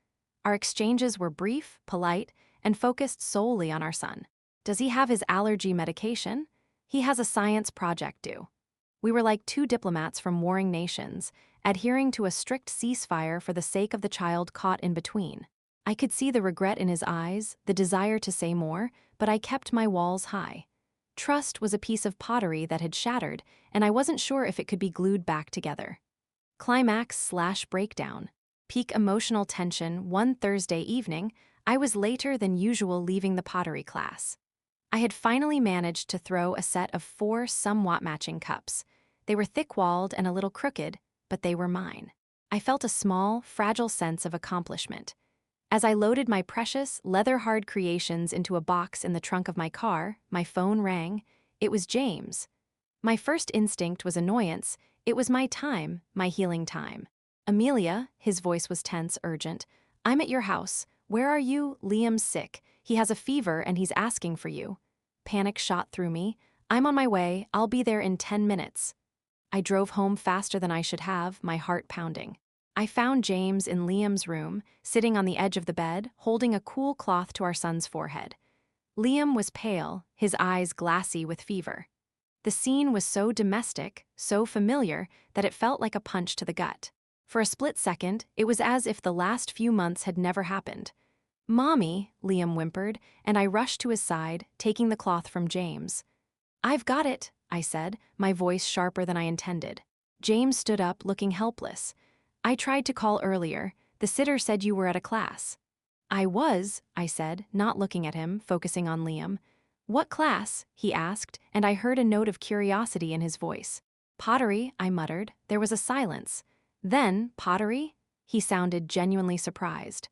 Speaker 2: Our exchanges were brief, polite, and focused solely on our son. Does he have his allergy medication? He has a science project due. We were like two diplomats from warring nations, adhering to a strict ceasefire for the sake of the child caught in between. I could see the regret in his eyes, the desire to say more, but I kept my walls high. Trust was a piece of pottery that had shattered, and I wasn't sure if it could be glued back together. Climax/breakdown. Peak emotional tension. One Thursday evening, I was later than usual leaving the pottery class. I had finally managed to throw a set of 4 somewhat matching cups. They were thick-walled and a little crooked, but they were mine. I felt a small, fragile sense of accomplishment. As I loaded my precious, leather-hard creations into a box in the trunk of my car, my phone rang. It was James. My first instinct was annoyance. It was my time, my healing time. "Amelia," his voice was tense, urgent. "I'm at your house. Where are you? Liam's sick. He has a fever and he's asking for you." Panic shot through me. "I'm on my way. I'll be there in 10 minutes. I drove home faster than I should have, my heart pounding. I found James in Liam's room, sitting on the edge of the bed, holding a cool cloth to our son's forehead. Liam was pale, his eyes glassy with fever. The scene was so domestic, so familiar, that it felt like a punch to the gut. For a split second, it was as if the last few months had never happened. "Mommy," Liam whimpered, and I rushed to his side, taking the cloth from James. "I've got it," I said, my voice sharper than I intended. James stood up, looking helpless. "I tried to call earlier. The sitter said you were at a class." "I was," I said, not looking at him, focusing on Liam. "What class?" he asked, and I heard a note of curiosity in his voice. "Pottery," I muttered. There was a silence. Then, "Pottery?" He sounded genuinely surprised.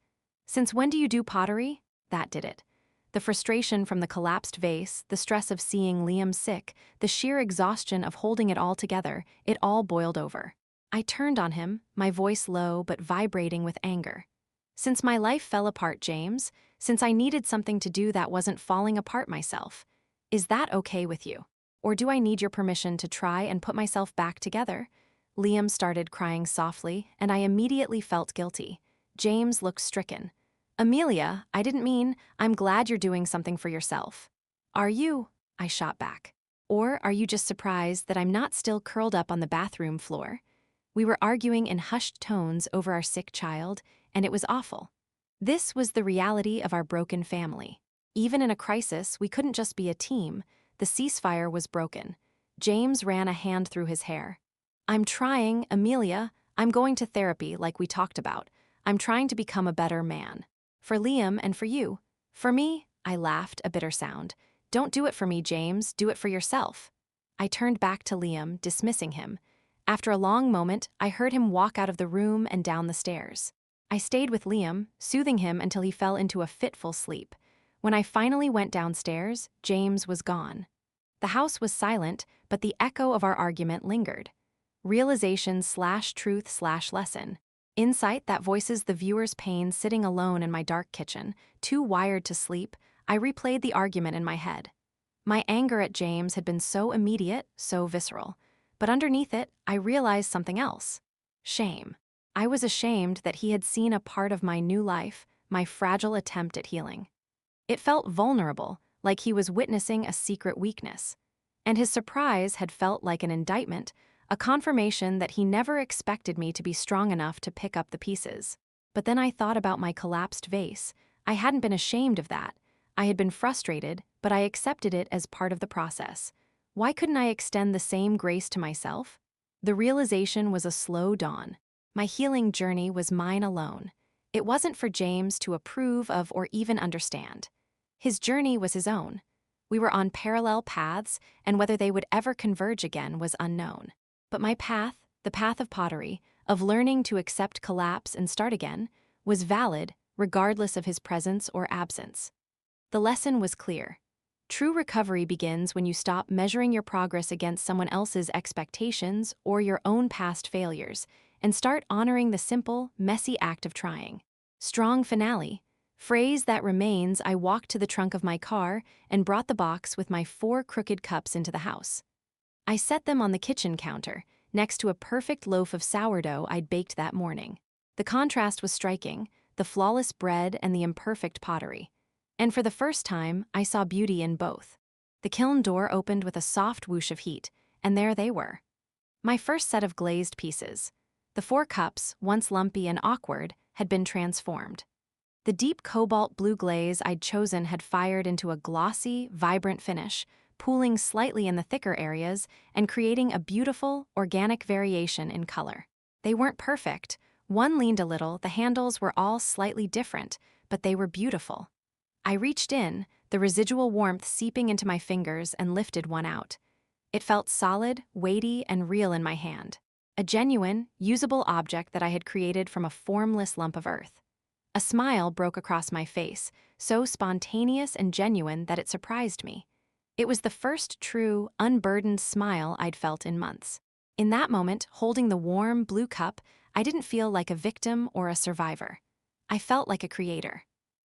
Speaker 2: "Since when do you do pottery?" That did it. The frustration from the collapsed vase, the stress of seeing Liam sick, the sheer exhaustion of holding it all together, it all boiled over. I turned on him, my voice low but vibrating with anger. "Since my life fell apart, James, since I needed something to do that wasn't falling apart myself. Is that okay with you? Or do I need your permission to try and put myself back together?" Liam started crying softly, and I immediately felt guilty. James looked stricken. "Amelia, I didn't mean, I'm glad you're doing something for yourself." "Are you?" I shot back. Or are you just surprised that I'm not still curled up on the bathroom floor? We were arguing in hushed tones over our sick child, and it was awful. This was the reality of our broken family. Even in a crisis, we couldn't just be a team. The ceasefire was broken. James ran a hand through his hair. I'm trying, Amelia. I'm going to therapy like we talked about. I'm trying to become a better man. For Liam and for you. For me, I laughed, a bitter sound. Don't do it for me, James. Do it for yourself. I turned back to Liam, dismissing him. After a long moment, I heard him walk out of the room and down the stairs. I stayed with Liam, soothing him until he fell into a fitful sleep. When I finally went downstairs, James was gone. The house was silent, but the echo of our argument lingered. Realization/truth/lesson. Insight that voices the viewer's pain sitting alone in my dark kitchen, too wired to sleep. I replayed the argument in my head. My anger at James had been so immediate, so visceral. But underneath it, I realized something else. Shame. I was ashamed that he had seen a part of my new life, my fragile attempt at healing. It felt vulnerable, like he was witnessing a secret weakness. And his surprise had felt like an indictment, a confirmation that he never expected me to be strong enough to pick up the pieces. But then I thought about my collapsed vase. I hadn't been ashamed of that. I had been frustrated, but I accepted it as part of the process. Why couldn't I extend the same grace to myself? The realization was a slow dawn. My healing journey was mine alone. It wasn't for James to approve of or even understand. His journey was his own. We were on parallel paths, and whether they would ever converge again was unknown. But my path, the path of pottery, of learning to accept collapse and start again, was valid regardless of his presence or absence. The lesson was clear. True recovery begins when you stop measuring your progress against someone else's expectations or your own past failures, and start honoring the simple, messy act of trying. Strong finale. Phrase that remains. I walked to the trunk of my car and brought the box with my 4 crooked cups into the house. I set them on the kitchen counter, next to a perfect loaf of sourdough I'd baked that morning. The contrast was striking, the flawless bread and the imperfect pottery. And for the first time, I saw beauty in both. The kiln door opened with a soft whoosh of heat, and there they were. My first set of glazed pieces. The 4 cups, once lumpy and awkward, had been transformed. The deep cobalt blue glaze I'd chosen had fired into a glossy, vibrant finish, pooling slightly in the thicker areas and creating a beautiful, organic variation in color. They weren't perfect. One leaned a little, the handles were all slightly different, but they were beautiful. I reached in, the residual warmth seeping into my fingers, and lifted one out. It felt solid, weighty, and real in my hand. A genuine, usable object that I had created from a formless lump of earth. A smile broke across my face, so spontaneous and genuine that it surprised me. It was the first true, unburdened smile I'd felt in months. In that moment, holding the warm, blue cup, I didn't feel like a victim or a survivor. I felt like a creator.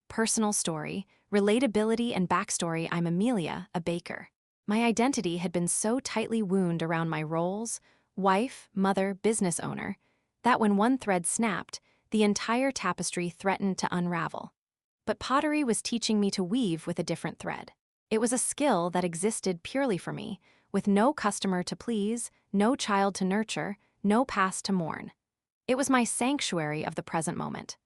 Speaker 2: Personal story, relatability, and backstory. I'm Amelia, a baker. My identity had been so tightly wound around my roles, wife, mother, business owner, that when one thread snapped, the entire tapestry threatened to unravel. But pottery was teaching me to weave with a different thread. It was a skill that existed purely for me, with no customer to please, no child to nurture, no past to mourn. It was my sanctuary of the present moment.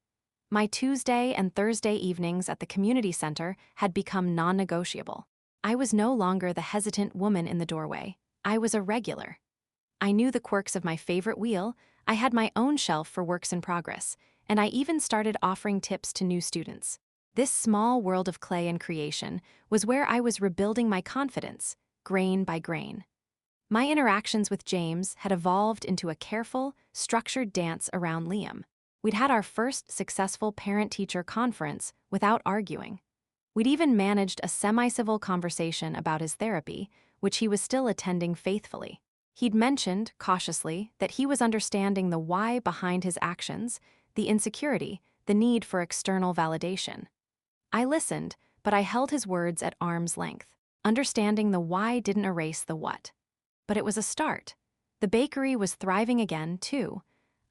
Speaker 2: My Tuesday and Thursday evenings at the community center had become non-negotiable. I was no longer the hesitant woman in the doorway. I was a regular. I knew the quirks of my favorite wheel, I had my own shelf for works in progress, and I even started offering tips to new students. This small world of clay and creation was where I was rebuilding my confidence, grain by grain. My interactions with James had evolved into a careful, structured dance around Liam. We'd had our first successful parent-teacher conference without arguing. We'd even managed a semi-civil conversation about his therapy, which he was still attending faithfully. He'd mentioned, cautiously, that he was understanding the why behind his actions, the insecurity, the need for external validation. I listened, but I held his words at arm's length. Understanding the why didn't erase the what. But it was a start. The bakery was thriving again, too.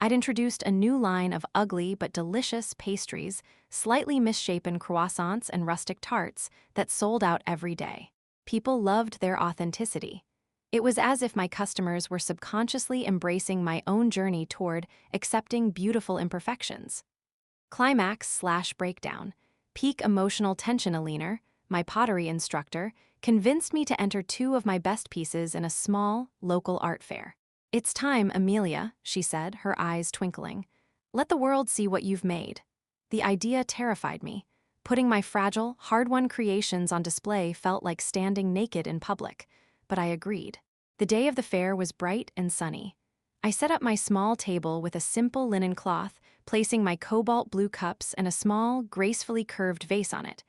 Speaker 2: I'd introduced a new line of ugly but delicious pastries, slightly misshapen croissants and rustic tarts that sold out every day. People loved their authenticity. It was as if my customers were subconsciously embracing my own journey toward accepting beautiful imperfections. Climax/breakdown. Peak emotional tension. Alina, my pottery instructor, convinced me to enter two of my best pieces in a small, local art fair. "It's time, Amelia," she said, her eyes twinkling. "Let the world see what you've made." The idea terrified me. Putting my fragile, hard-won creations on display felt like standing naked in public, but I agreed. The day of the fair was bright and sunny. I set up my small table with a simple linen cloth, placing my cobalt blue cups and a small, gracefully curved vase on it.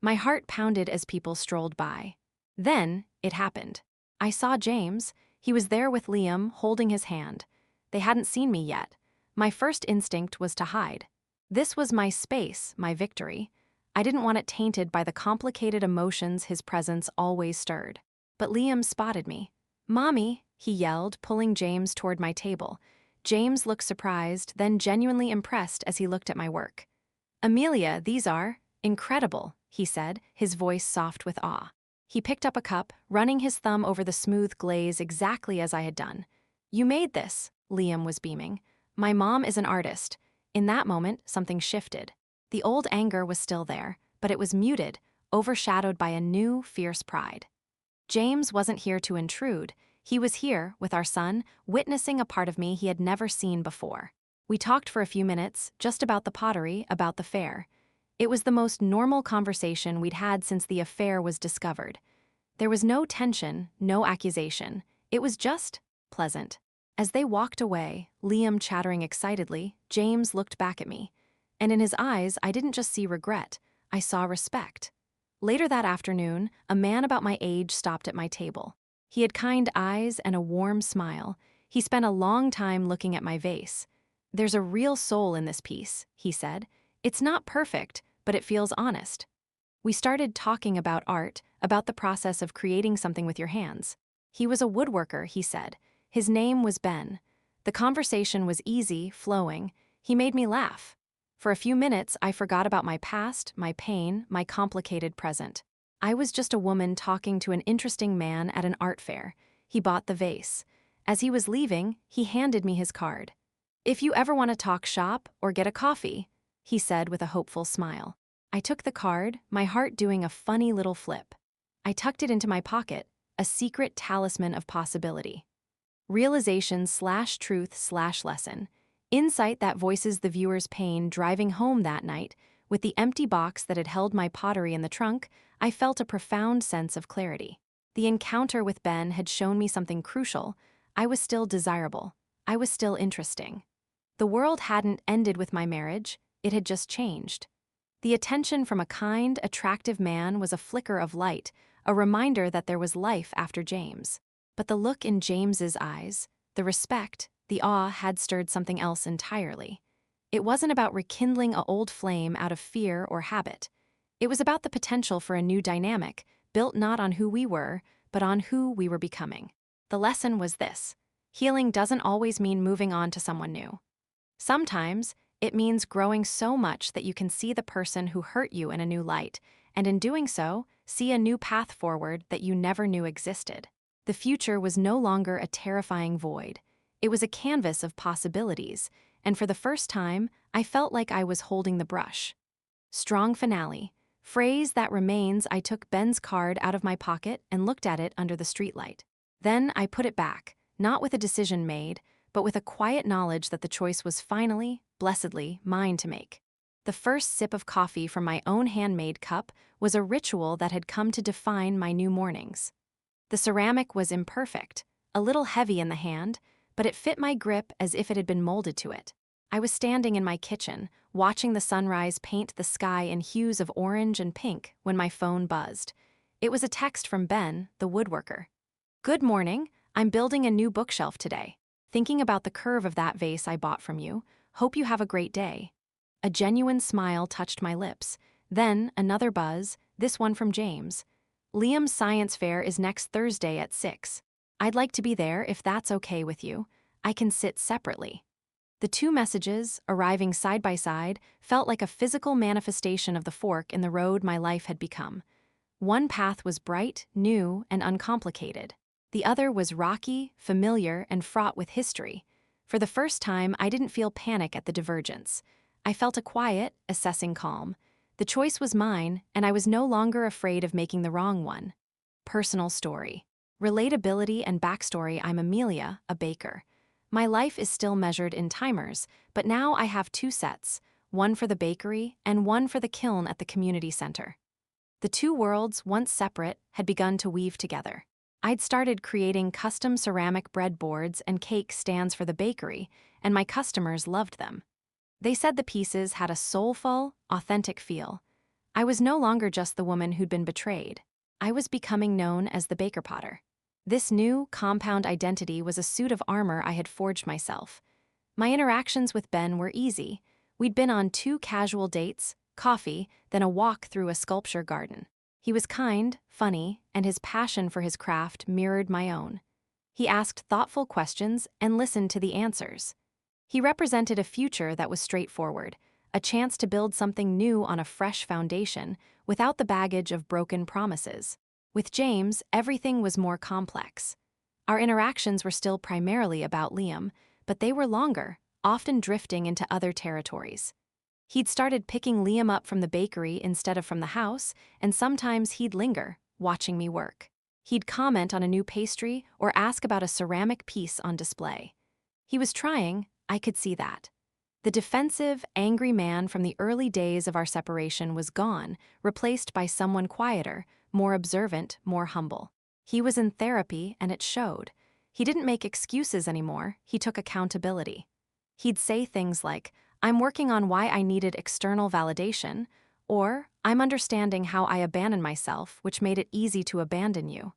Speaker 2: My heart pounded as people strolled by. Then, it happened. I saw James. He was there with Liam, holding his hand. They hadn't seen me yet. My first instinct was to hide. This was my space, my victory. I didn't want it tainted by the complicated emotions his presence always stirred. But Liam spotted me. "Mommy," he yelled, pulling James toward my table. James looked surprised, then genuinely impressed as he looked at my work. "Amelia, these are incredible," he said, his voice soft with awe. He picked up a cup, running his thumb over the smooth glaze exactly as I had done. "You made this," Liam was beaming. "My mom is an artist." In that moment, something shifted. The old anger was still there, but it was muted, overshadowed by a new, fierce pride. James wasn't here to intrude. He was here, with our son, witnessing a part of me he had never seen before. We talked for a few minutes, just about the pottery, about the fair. It was the most normal conversation we'd had since the affair was discovered. There was no tension, no accusation. It was just pleasant. As they walked away, Liam chattering excitedly, James looked back at me. And in his eyes, I didn't just see regret, I saw respect. Later that afternoon, a man about my age stopped at my table. He had kind eyes and a warm smile. He spent a long time looking at my vase. "There's a real soul in this piece," he said. "It's not perfect, but it feels honest." We started talking about art, about the process of creating something with your hands. He was a woodworker, he said. His name was Ben. The conversation was easy, flowing. He made me laugh. For a few minutes, I forgot about my past, my pain, my complicated present. I was just a woman talking to an interesting man at an art fair. He bought the vase. As he was leaving, he handed me his card. "If you ever want to talk shop or get a coffee," he said with a hopeful smile. I took the card, my heart doing a funny little flip. I tucked it into my pocket, a secret talisman of possibility. Realization/truth/lesson. Insight that voices the viewer's pain. Driving home that night, with the empty box that had held my pottery in the trunk, I felt a profound sense of clarity. The encounter with Ben had shown me something crucial. I was still desirable. I was still interesting. The world hadn't ended with my marriage, it had just changed. The attention from a kind, attractive man was a flicker of light, a reminder that there was life after James. But the look in James's eyes, the respect, the awe had stirred something else entirely. It wasn't about rekindling an old flame out of fear or habit. It was about the potential for a new dynamic, built not on who we were, but on who we were becoming. The lesson was this: healing doesn't always mean moving on to someone new. Sometimes, it means growing so much that you can see the person who hurt you in a new light, and in doing so, see a new path forward that you never knew existed. The future was no longer a terrifying void. It was a canvas of possibilities, and for the first time, I felt like I was holding the brush. Strong finale. Phrase that remains. I took Ben's card out of my pocket and looked at it under the streetlight. Then I put it back, not with a decision made, but with a quiet knowledge that the choice was finally, blessedly, mine to make. The first sip of coffee from my own handmade cup was a ritual that had come to define my new mornings. The ceramic was imperfect, a little heavy in the hand, but it fit my grip as if it had been molded to it. I was standing in my kitchen, watching the sunrise paint the sky in hues of orange and pink when my phone buzzed. It was a text from Ben, the woodworker. "Good morning, I'm building a new bookshelf today. Thinking about the curve of that vase I bought from you. Hope you have a great day." A genuine smile touched my lips. Then, another buzz, this one from James. "Liam's science fair is next Thursday at 6. I'd like to be there if that's okay with you. I can sit separately." The two messages, arriving side by side, felt like a physical manifestation of the fork in the road my life had become. One path was bright, new, and uncomplicated. The other was rocky, familiar, and fraught with history. For the first time, I didn't feel panic at the divergence. I felt a quiet, assessing calm. The choice was mine, and I was no longer afraid of making the wrong one. Personal story. Relatability and backstory. I'm Amelia, a baker. My life is still measured in timers, but now I have two sets, one for the bakery and one for the kiln at the community center. The two worlds, once separate, had begun to weave together. I'd started creating custom ceramic bread boards and cake stands for the bakery, and my customers loved them. They said the pieces had a soulful, authentic feel. I was no longer just the woman who'd been betrayed. I was becoming known as the Baker Potter. This new, compound identity was a suit of armor I had forged myself. My interactions with Ben were easy. We'd been on 2 casual dates, coffee, then a walk through a sculpture garden. He was kind, funny, and his passion for his craft mirrored my own. He asked thoughtful questions and listened to the answers. He represented a future that was straightforward, a chance to build something new on a fresh foundation without the baggage of broken promises. With James, everything was more complex. Our interactions were still primarily about Liam, but they were longer, often drifting into other territories. He'd started picking Liam up from the bakery instead of from the house, and sometimes he'd linger, watching me work. He'd comment on a new pastry or ask about a ceramic piece on display. He was trying, I could see that. The defensive, angry man from the early days of our separation was gone, replaced by someone quieter, more observant, more humble. He was in therapy, and it showed. He didn't make excuses anymore, he took accountability. He'd say things like, "I'm working on why I needed external validation," or, "I'm understanding how I abandoned myself, which made it easy to abandon you."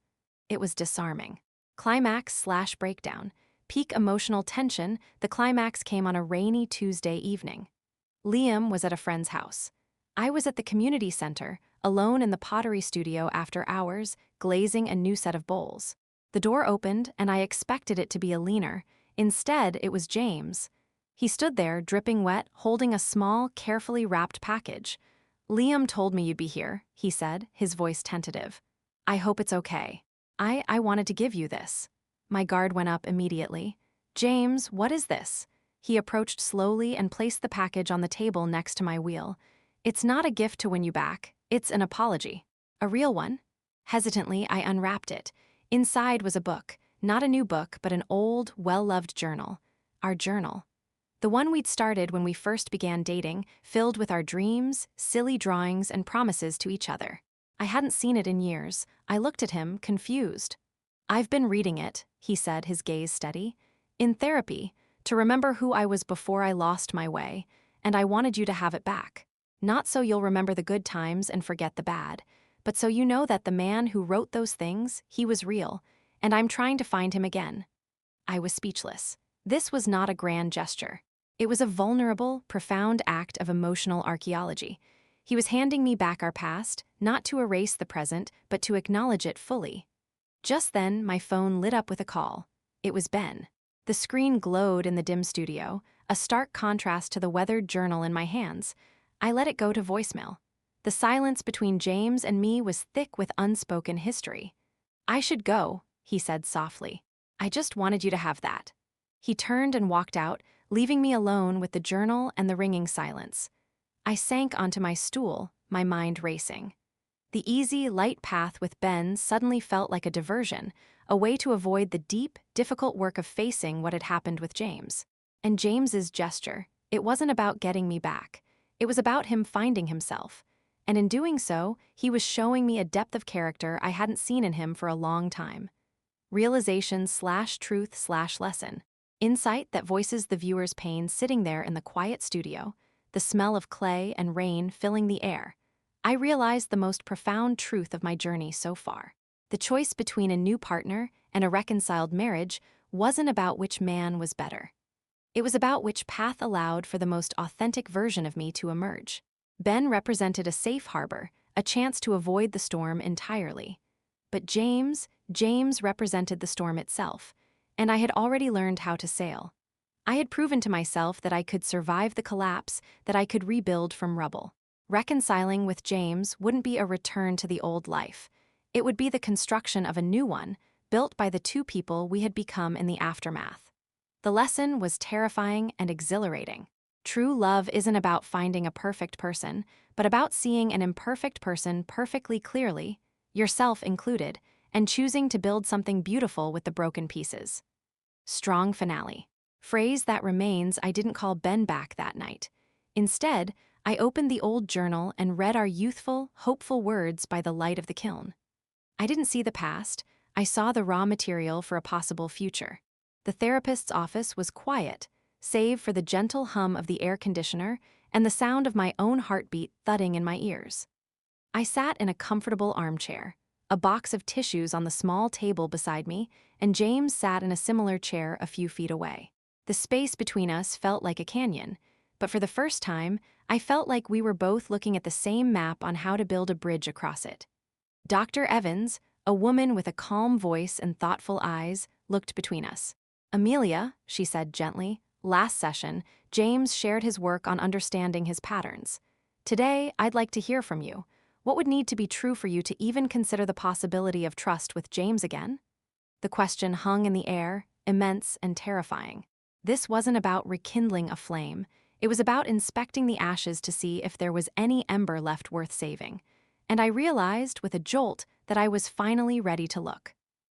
Speaker 2: It was disarming. Climax/breakdown. Peak emotional tension, the climax came on a rainy Tuesday evening. Liam was at a friend's house. I was at the community center, alone in the pottery studio after hours, glazing a new set of bowls. The door opened, and I expected it to be a leaner. Instead, it was James. He stood there, dripping wet, holding a small, carefully wrapped package. "Liam told me you'd be here," he said, his voice tentative. "I hope it's okay. I wanted to give you this." My guard went up immediately. "James, what is this?" He approached slowly and placed the package on the table next to my wheel. "It's not a gift to win you back. It's an apology." "A real one?" Hesitantly, I unwrapped it. Inside was a book, not a new book, but an old, well-loved journal. Our journal. The one we'd started when we first began dating, filled with our dreams, silly drawings, and promises to each other. I hadn't seen it in years. I looked at him, confused. "I've been reading it," he said, his gaze steady. "In therapy, to remember who I was before I lost my way, and I wanted you to have it back. Not so you'll remember the good times and forget the bad, but so you know that the man who wrote those things, he was real, and I'm trying to find him again." I was speechless. This was not a grand gesture. It was a vulnerable, profound act of emotional archaeology. He was handing me back our past, not to erase the present, but to acknowledge it fully. Just then, my phone lit up with a call. It was Ben. The screen glowed in the dim studio, a stark contrast to the weathered journal in my hands. I let it go to voicemail. The silence between James and me was thick with unspoken history. "I should go," he said softly. "I just wanted you to have that." He turned and walked out, leaving me alone with the journal and the ringing silence. I sank onto my stool, my mind racing. The easy, light path with Ben suddenly felt like a diversion, a way to avoid the deep, difficult work of facing what had happened with James. And James's gesture, it wasn't about getting me back. It was about him finding himself. And in doing so, he was showing me a depth of character I hadn't seen in him for a long time. Realization/truth/lesson. Insight that voices the viewer's pain sitting there in the quiet studio, the smell of clay and rain filling the air. I realized the most profound truth of my journey so far. The choice between a new partner and a reconciled marriage wasn't about which man was better. It was about which path allowed for the most authentic version of me to emerge. Ben represented a safe harbor, a chance to avoid the storm entirely. But James represented the storm itself, and I had already learned how to sail. I had proven to myself that I could survive the collapse, that I could rebuild from rubble. Reconciling with James wouldn't be a return to the old life. It would be the construction of a new one, built by the two people we had become in the aftermath. The lesson was terrifying and exhilarating. True love isn't about finding a perfect person, but about seeing an imperfect person perfectly clearly, yourself included, and choosing to build something beautiful with the broken pieces. Strong finale. Phrase that remains: I didn't call Ben back that night. Instead, I opened the old journal and read our youthful, hopeful words by the light of the kiln. I didn't see the past, I saw the raw material for a possible future. The therapist's office was quiet, save for the gentle hum of the air conditioner and the sound of my own heartbeat thudding in my ears. I sat in a comfortable armchair, a box of tissues on the small table beside me, and James sat in a similar chair a few feet away. The space between us felt like a canyon, but for the first time, I felt like we were both looking at the same map on how to build a bridge across it. Dr. Evans, a woman with a calm voice and thoughtful eyes, looked between us. "Amelia," she said gently, "last session, James shared his work on understanding his patterns. Today, I'd like to hear from you. What would need to be true for you to even consider the possibility of trust with James again?" The question hung in the air, immense and terrifying. This wasn't about rekindling a flame. It was about inspecting the ashes to see if there was any ember left worth saving. And I realized with a jolt that I was finally ready to look.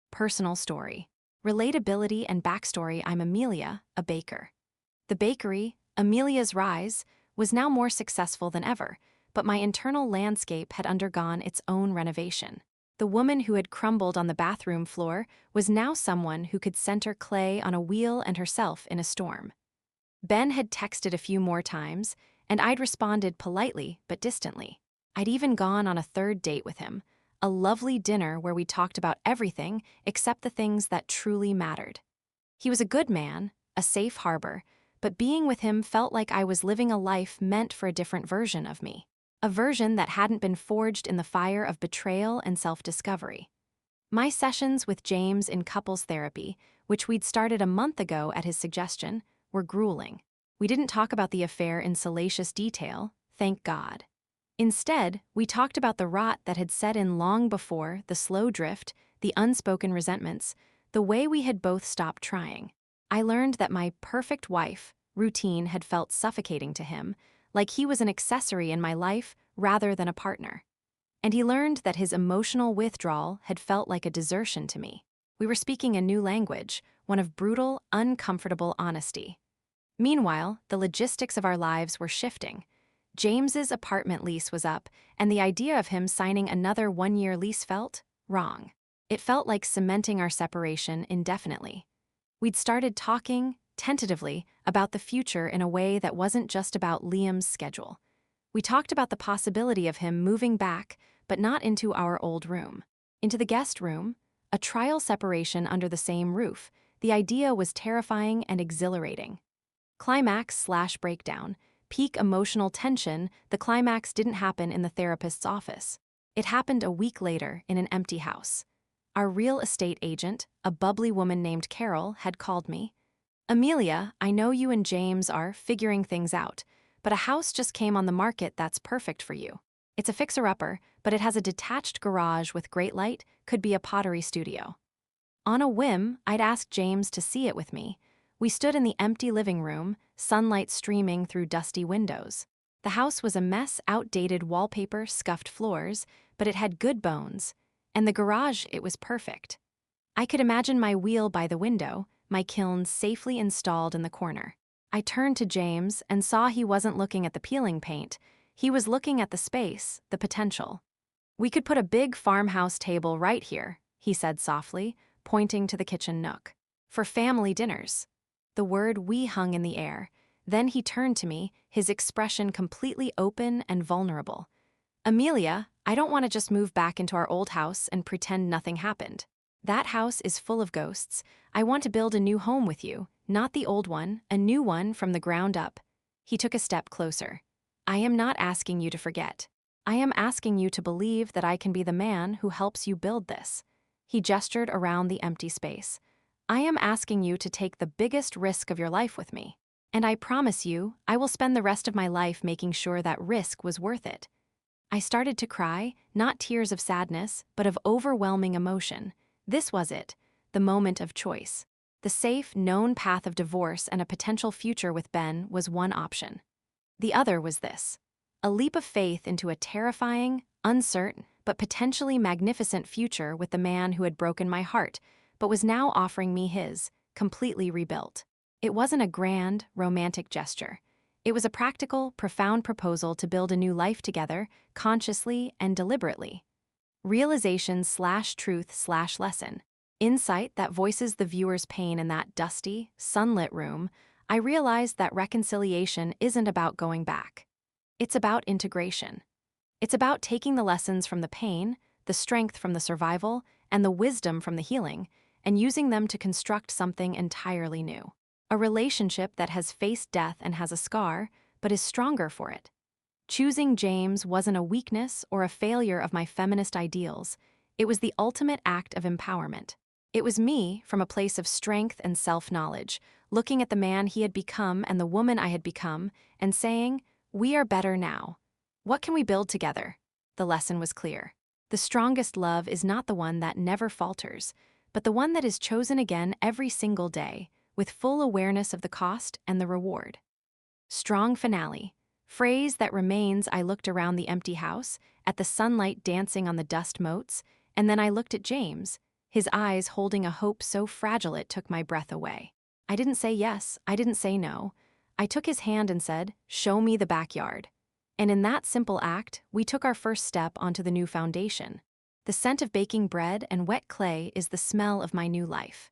Speaker 2: Personal story. Relatability and backstory: I'm Amelia, a baker. The bakery, Amelia's Rise, was now more successful than ever, but my internal landscape had undergone its own renovation. The woman who had crumbled on the bathroom floor was now someone who could center clay on a wheel and herself in a storm. Ben had texted a few more times, and I'd responded politely but distantly. I'd even gone on a third date with him, a lovely dinner where we talked about everything except the things that truly mattered. He was a good man, a safe harbor, but being with him felt like I was living a life meant for a different version of me. A version that hadn't been forged in the fire of betrayal and self-discovery. My sessions with James in couples therapy, which we'd started a month ago at his suggestion, were grueling. We didn't talk about the affair in salacious detail, thank God. Instead, we talked about the rot that had set in long before, the slow drift, the unspoken resentments, the way we had both stopped trying. I learned that my perfect wife routine had felt suffocating to him, like he was an accessory in my life rather than a partner. And he learned that his emotional withdrawal had felt like a desertion to me. We were speaking a new language, one of brutal, uncomfortable honesty. Meanwhile, the logistics of our lives were shifting. James's apartment lease was up, and the idea of him signing another one-year lease felt wrong. It felt like cementing our separation indefinitely. We'd started talking, tentatively, about the future in a way that wasn't just about Liam's schedule. We talked about the possibility of him moving back, but not into our old room. Into the guest room, a trial separation under the same roof. The idea was terrifying and exhilarating. Climax/breakdown. Peak emotional tension. The climax didn't happen in the therapist's office. It happened a week later in an empty house. Our real estate agent, a bubbly woman named Carol, had called me. "Amelia, I know you and James are figuring things out, but a house just came on the market that's perfect for you. It's a fixer-upper, but it has a detached garage with great light, could be a pottery studio." On a whim, I'd asked James to see it with me. We stood in the empty living room, sunlight streaming through dusty windows. The house was a mess: outdated wallpaper, scuffed floors, but it had good bones. And the garage, it was perfect. I could imagine my wheel by the window, my kiln safely installed in the corner. I turned to James and saw he wasn't looking at the peeling paint. He was looking at the space, the potential. "We could put a big farmhouse table right here," he said softly, pointing to the kitchen nook. "For family dinners." The word "we" hung in the air. Then he turned to me, his expression completely open and vulnerable. "Amelia, I don't want to just move back into our old house and pretend nothing happened. That house is full of ghosts. I want to build a new home with you, not the old one, a new one from the ground up." He took a step closer. "I am not asking you to forget. I am asking you to believe that I can be the man who helps you build this." He gestured around the empty space. "I am asking you to take the biggest risk of your life with me." And I promise you, I will spend the rest of my life making sure that risk was worth it. I started to cry, not tears of sadness, but of overwhelming emotion. This was it, the moment of choice. The safe, known path of divorce and a potential future with Ben was one option. The other was this: a leap of faith into a terrifying, uncertain, but potentially magnificent future with the man who had broken my heart, but was now offering me his, completely rebuilt. It wasn't a grand, romantic gesture. It was a practical, profound proposal to build a new life together, consciously and deliberately. Realization/truth/lesson. Insight that voices the viewer's pain in that dusty, sunlit room. I realized that reconciliation isn't about going back. It's about integration. It's about taking the lessons from the pain, the strength from the survival, and the wisdom from the healing, and using them to construct something entirely new. A relationship that has faced death and has a scar, but is stronger for it. Choosing James wasn't a weakness or a failure of my feminist ideals. It was the ultimate act of empowerment. It was me, from a place of strength and self-knowledge, looking at the man he had become and the woman I had become, and saying, "We are better now. What can we build together?" The lesson was clear. The strongest love is not the one that never falters, but the one that is chosen again every single day, with full awareness of the cost and the reward. Strong finale. Phrase that remains. I looked around the empty house, at the sunlight dancing on the dust motes, and then I looked at James, his eyes holding a hope so fragile it took my breath away. I didn't say yes, I didn't say no. I took his hand and said, "Show me the backyard." And in that simple act, we took our first step onto the new foundation. The scent of baking bread and wet clay is the smell of my new life.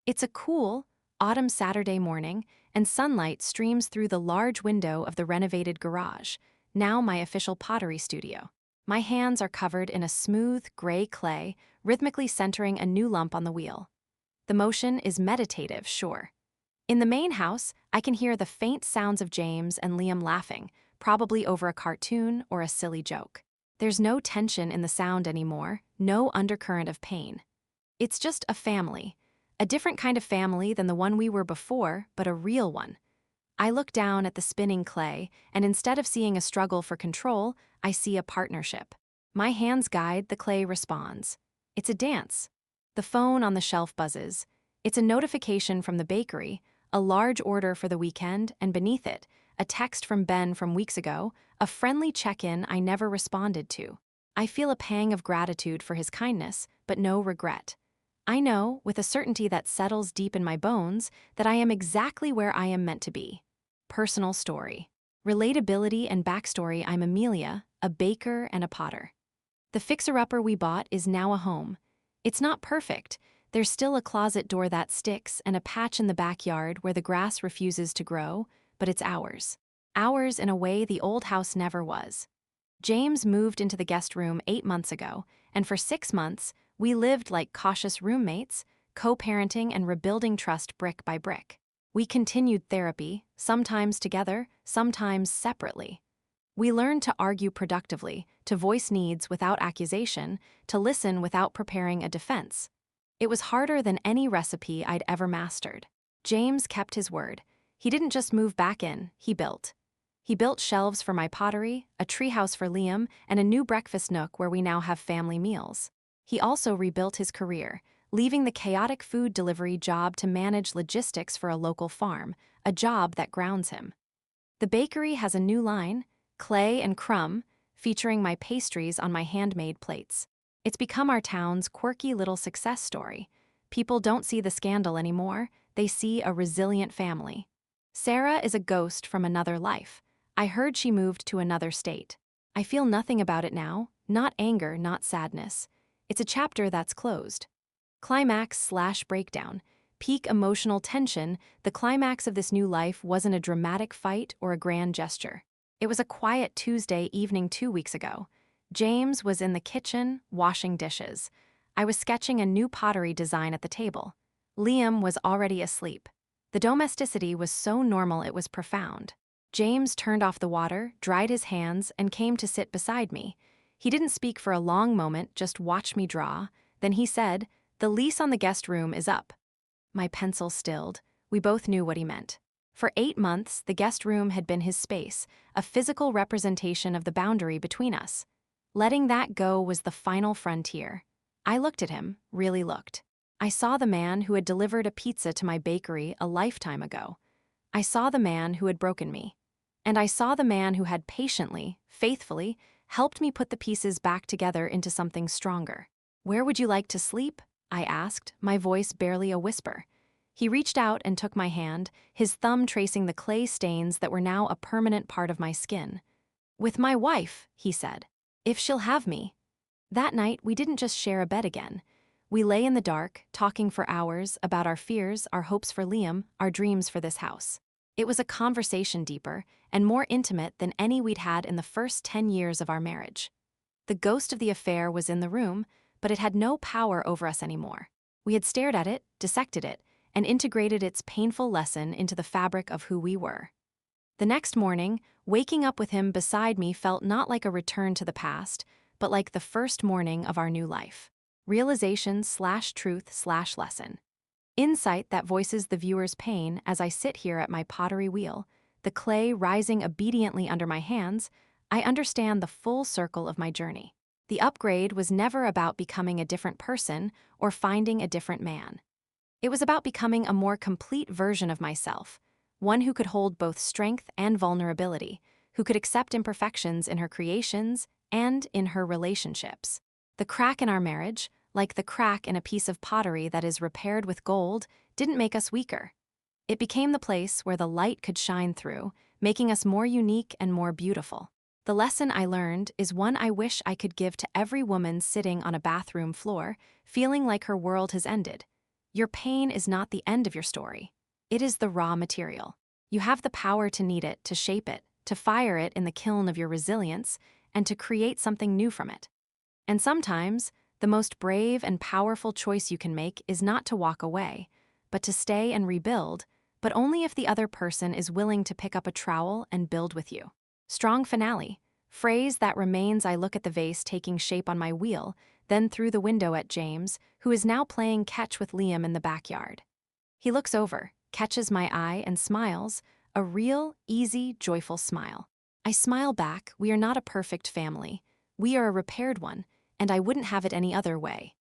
Speaker 2: It's a cool, autumn Saturday morning, and sunlight streams through the large window of the renovated garage, now my official pottery studio. My hands are covered in a smooth, gray clay, rhythmically centering a new lump on the wheel. The motion is meditative, sure. In the main house, I can hear the faint sounds of James and Liam laughing, probably over a cartoon or a silly joke. There's no tension in the sound anymore, no undercurrent of pain. It's just a family. A different kind of family than the one we were before, but a real one. I look down at the spinning clay, and instead of seeing a struggle for control, I see a partnership. My hands guide, the clay responds. It's a dance. The phone on the shelf buzzes. It's a notification from the bakery, a large order for the weekend, and beneath it, a text from Ben from weeks ago, a friendly check-in I never responded to. I feel a pang of gratitude for his kindness, but no regret. I know, with a certainty that settles deep in my bones, that I am exactly where I am meant to be. Personal story. Relatability and backstory. I'm Amelia, a baker and a potter. The fixer-upper we bought is now a home. It's not perfect. There's still a closet door that sticks and a patch in the backyard where the grass refuses to grow, but it's ours. Ours in a way the old house never was. James moved into the guest room 8 months ago, and for 6 months, we lived like cautious roommates, co-parenting and rebuilding trust brick by brick. We continued therapy, sometimes together, sometimes separately. We learned to argue productively, to voice needs without accusation, to listen without preparing a defense. It was harder than any recipe I'd ever mastered. James kept his word. He didn't just move back in, he built. He built shelves for my pottery, a treehouse for Liam, and a new breakfast nook where we now have family meals. He also rebuilt his career, leaving the chaotic food delivery job to manage logistics for a local farm, a job that grounds him. The bakery has a new line, Clay and Crumb, featuring my pastries on my handmade plates. It's become our town's quirky little success story. People don't see the scandal anymore, they see a resilient family. Sarah is a ghost from another life. I heard she moved to another state. I feel nothing about it now, not anger, not sadness. It's a chapter that's closed. Climax/breakdown. Peak emotional tension. The climax of this new life wasn't a dramatic fight or a grand gesture. It was a quiet Tuesday evening 2 weeks ago. James was in the kitchen, washing dishes. I was sketching a new pottery design at the table. Liam was already asleep. The domesticity was so normal it was profound. James turned off the water, dried his hands, and came to sit beside me. He didn't speak for a long moment, just watched me draw. Then he said, "The lease on the guest room is up." My pencil stilled. We both knew what he meant. For 8 months, the guest room had been his space, a physical representation of the boundary between us. Letting that go was the final frontier. I looked at him, really looked. I saw the man who had delivered a pizza to my bakery a lifetime ago. I saw the man who had broken me. And I saw the man who had patiently, faithfully, helped me put the pieces back together into something stronger. "Where would you like to sleep?" I asked, my voice barely a whisper. He reached out and took my hand, his thumb tracing the clay stains that were now a permanent part of my skin. "With my wife," he said. "If she'll have me." That night, we didn't just share a bed again. We lay in the dark, talking for hours about our fears, our hopes for Liam, our dreams for this house. It was a conversation deeper and more intimate than any we'd had in the first 10 years of our marriage. The ghost of the affair was in the room, but it had no power over us anymore. We had stared at it, dissected it, and integrated its painful lesson into the fabric of who we were. The next morning, waking up with him beside me felt not like a return to the past, but like the first morning of our new life. Realization/truth/lesson. Insight that voices the viewer's pain as I sit here at my pottery wheel, the clay rising obediently under my hands. I understand the full circle of my journey. The upgrade was never about becoming a different person or finding a different man. It was about becoming a more complete version of myself, one who could hold both strength and vulnerability, who could accept imperfections in her creations and in her relationships. The crack in our marriage, like the crack in a piece of pottery that is repaired with gold, didn't make us weaker. It became the place where the light could shine through, making us more unique and more beautiful. The lesson I learned is one I wish I could give to every woman sitting on a bathroom floor, feeling like her world has ended. Your pain is not the end of your story. It is the raw material. You have the power to knead it, to shape it, to fire it in the kiln of your resilience, and to create something new from it. And sometimes, the most brave and powerful choice you can make is not to walk away, but to stay and rebuild, but only if the other person is willing to pick up a trowel and build with you. Strong finale. Phrase that remains. I look at the vase taking shape on my wheel, then through the window at James, who is now playing catch with Liam in the backyard. He looks over, catches my eye, and smiles, a real, easy, joyful smile. I smile back. We are not a perfect family. We are a repaired one, and I wouldn't have it any other way.